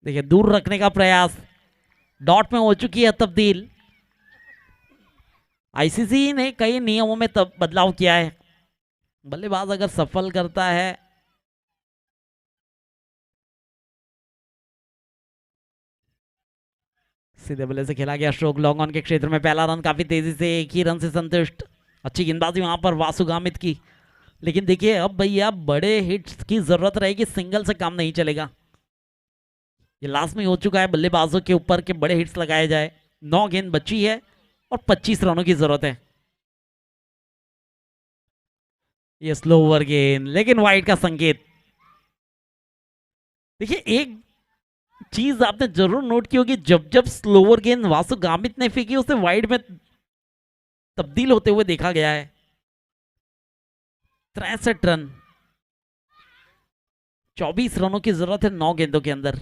देखिए दूर रखने का प्रयास, डॉट में हो चुकी है तब्दील। आईसीसी ने कई नियमों में तब बदलाव किया है। बल्लेबाज अगर सफल करता है सीधे बल्ले से खेला गया स्ट्रोक लॉन्ग ऑन के क्षेत्र में। पहला रन काफी तेजी से, एक ही रन से संतुष्ट। अच्छी गेंदबाजी वहां पर वासु गामित की। लेकिन देखिए अब भैया बड़े हिट्स की जरूरत रहेगी, सिंगल से काम नहीं चलेगा। ये लास्ट में हो चुका है बल्लेबाजों के ऊपर के बड़े हिट्स लगाए जाए। 9 गेंद बची है और 25 रनों की जरूरत है। ये स्लो ओवर गेंद, लेकिन वाइड का संकेत। देखिए एक चीज आपने जरूर नोट की होगी, जब जब स्लोवर गेंद वासु गामित ने फेंकी उसे वाइड में तब्दील होते हुए देखा गया है। 63 रन, 24 रनों की जरूरत है 9 गेंदों के अंदर।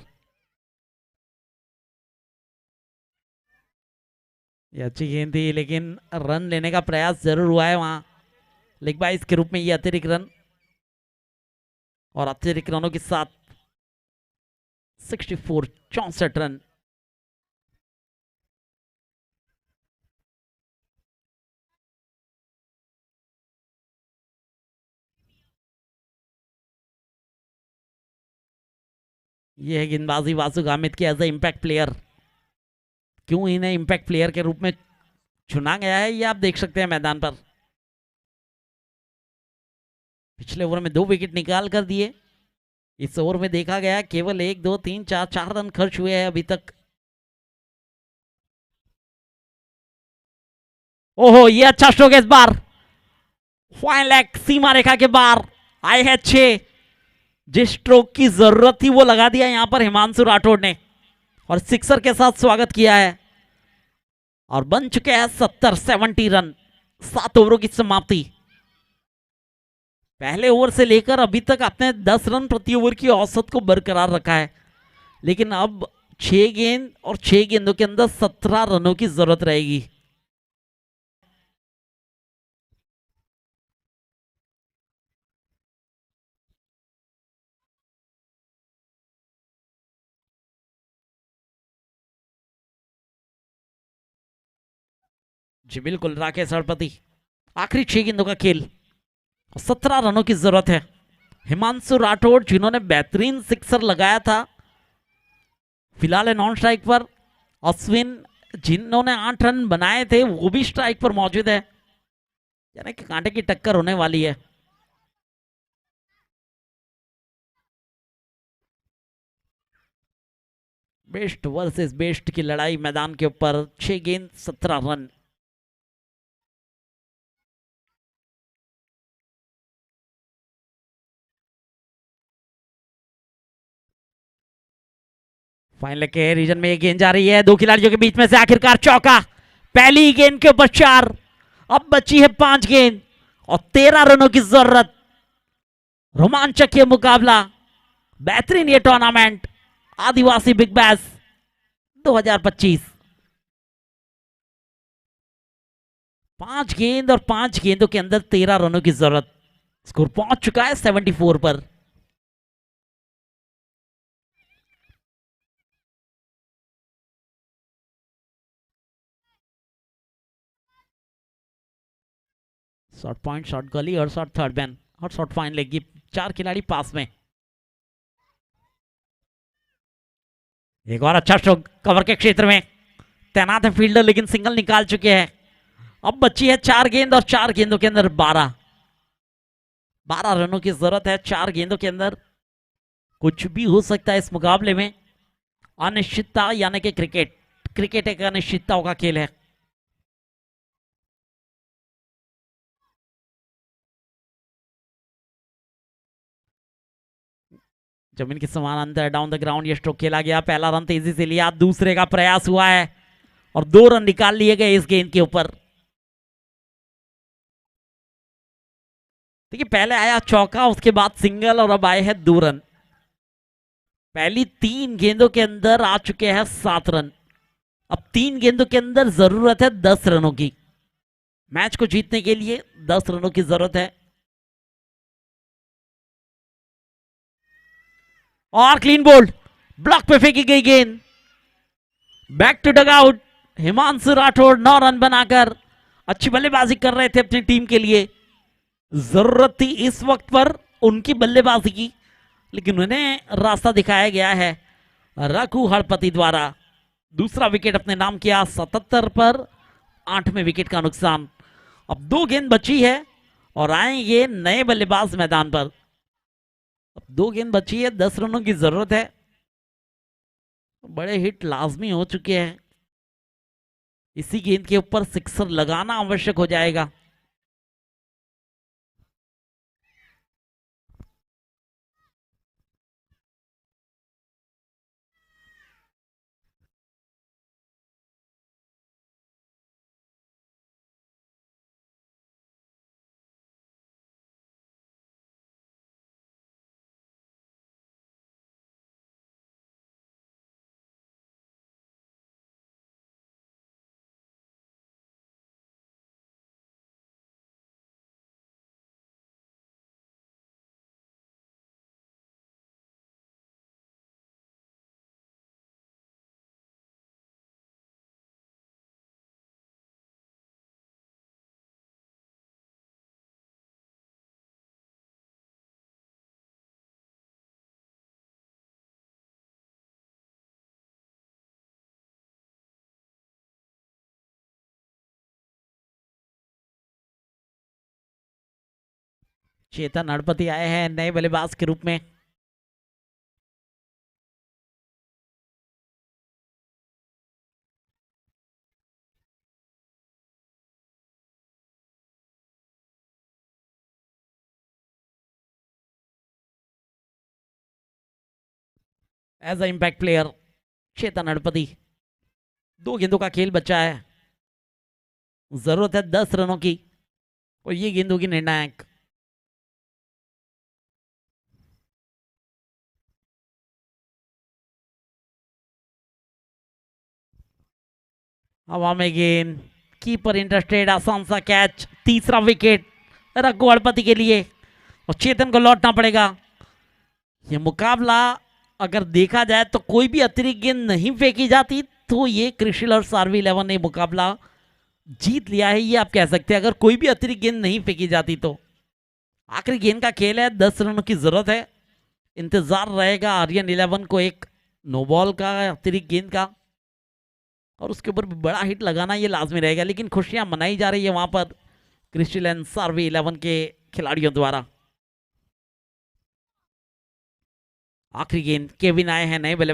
ये अच्छी गेंद थी लेकिन रन लेने का प्रयास जरूर हुआ है वहां। लेग बाइस के रूप में ये अतिरिक्त रन, और अतिरिक्त रनों के साथ 64 64 रन। ये है गेंदबाजी वासु गामित की एज ए इंपैक्ट प्लेयर। क्यों इन्हें इंपैक्ट प्लेयर के रूप में चुना गया है ये आप देख सकते हैं मैदान पर। पिछले ओवर में 2 विकेट निकाल कर दिए। इस ओवर में देखा गया केवल 1 2 3 4 4 रन खर्च हुए हैं अभी तक। ओहो ये अच्छा स्ट्रोक है इस बार। फाइन लेग सीमा रेखा के बाहर आए हैं 6। जिस स्ट्रोक की जरूरत थी वो लगा दिया यहां पर हिमांशु राठौड़ ने, और सिक्सर के साथ स्वागत किया है। और बन चुके हैं 70 रन। 7 ओवरों की समाप्ति। पहले ओवर से लेकर अभी तक आपने 10 रन प्रति ओवर की औसत को बरकरार रखा है, लेकिन अब 6 गेंद और 6 गेंदों के अंदर 17 रनों की जरूरत रहेगी। जी बिल्कुल राकेश हरपति। आखिरी 6 गेंदों का खेल, 17 रनों की जरूरत है। हिमांशु राठौड़ जिन्होंने बेहतरीन सिक्सर लगाया था फिलहाल है नॉन स्ट्राइक पर। अश्विन जिन्होंने 8 रन बनाए थे वो भी स्ट्राइक पर मौजूद है, यानी कि कांटे की टक्कर होने वाली है। बेस्ट वर्सेस बेस्ट की लड़ाई मैदान के ऊपर। 6 गेंद 17 रन। फाइनल के रीजन में एक गेंद जा रही है 2 खिलाड़ियों के बीच में से, आखिरकार चौका। पहली गेंद के ऊपर 4, अब बची है 5 गेंद और 13 रनों की जरूरत। रोमांचक ये मुकाबला, बेहतरीन ये टूर्नामेंट आदिवासी बिग बैश 2025। 5 गेंद और 5 गेंदों के अंदर 13 रनों की जरूरत। स्कोर पहुंच चुका है 74 पर। शॉर्ट पॉइंट, शॉर्ट गली और शॉर्ट थर्ड मैन और शॉर्ट फाइन लेगी। 4 खिलाड़ी पास में। एक और अच्छा स्ट्रोक कवर के क्षेत्र में तैनात है फील्डर, लेकिन सिंगल निकाल चुके हैं। अब बची है 4 गेंद और 4 गेंदों के अंदर 12 रनों की जरूरत है। 4 गेंदों के अंदर कुछ भी हो सकता है इस मुकाबले में। अनिश्चितता यानी कि क्रिकेट एक अनिश्चितताओं का खेल है। जमीन के समान अंदर डाउन द ग्राउंड ये स्ट्रोक खेला गया। पहला रन तेजी से लिया, दूसरे का प्रयास हुआ है और 2 रन निकाल लिए गए इस गेंद के ऊपर। देखिए पहले आया चौका, उसके बाद सिंगल और अब आए हैं 2 रन। पहली 3 गेंदों के अंदर आ चुके हैं 7 रन। अब 3 गेंदों के अंदर जरूरत है 10 रनों की। मैच को जीतने के लिए 10 रनों की जरूरत है। और क्लीन बोल्ड, ब्लॉक पे फेंकी गई गेंद। Back to dug out. Himanshu Rathod 9 run बनाकर अच्छी बल्लेबाजी कर रहे थे अपनी टीम के लिए। जरूरत थी इस वक्त पर उनकी बल्लेबाजी की, लेकिन उन्हें रास्ता दिखाया गया है रघु हड़पति द्वारा। दूसरा विकेट अपने नाम किया। 77 पर 8वें विकेट का नुकसान। अब 2 गेंद बची है और आएंगे नए बल्लेबाज मैदान पर। अब 2 गेंद बची है, 10 रनों की जरूरत है। बड़े हिट लाजमी हो चुके हैं। इसी गेंद के ऊपर सिक्सर लगाना आवश्यक हो जाएगा। चेतन हड़पति आए हैं नए बल्लेबाज के रूप में। एज अ इंपैक्ट प्लेयर चेतन हड़पति। 2 गेंदों का खेल बचा है। जरूरत है 10 रनों की और ये गेंद होगी निर्णायक। हवा में गेंद, कीपर इंटरेस्टेड, आसान सा कैच। तीसरा विकेट रघु हड़पति के लिए और चेतन को लौटना पड़ेगा। ये मुकाबला अगर देखा जाए तो कोई भी अतिरिक्त गेंद नहीं फेंकी जाती तो ये क्रिशिल और सार्वी 11 ने मुकाबला जीत लिया है, ये आप कह सकते हैं। अगर कोई भी अतिरिक्त गेंद नहीं फेंकी जाती तो आखिरी गेंद का खेल है। 10 रनों की जरूरत है। इंतजार रहेगा आर्यन 11 को एक नो बॉल का, अतिरिक्त गेंद का, और उसके ऊपर भी बड़ा हिट लगाना ये लाजमी रहेगा। लेकिन खुशियां मनाई जा रही है वहां पर क्रिस्टल एंड सार्वी 11 के खिलाड़ियों द्वारा। आखिरी गेंद, केविन आए हैं नए बल्लेबाज।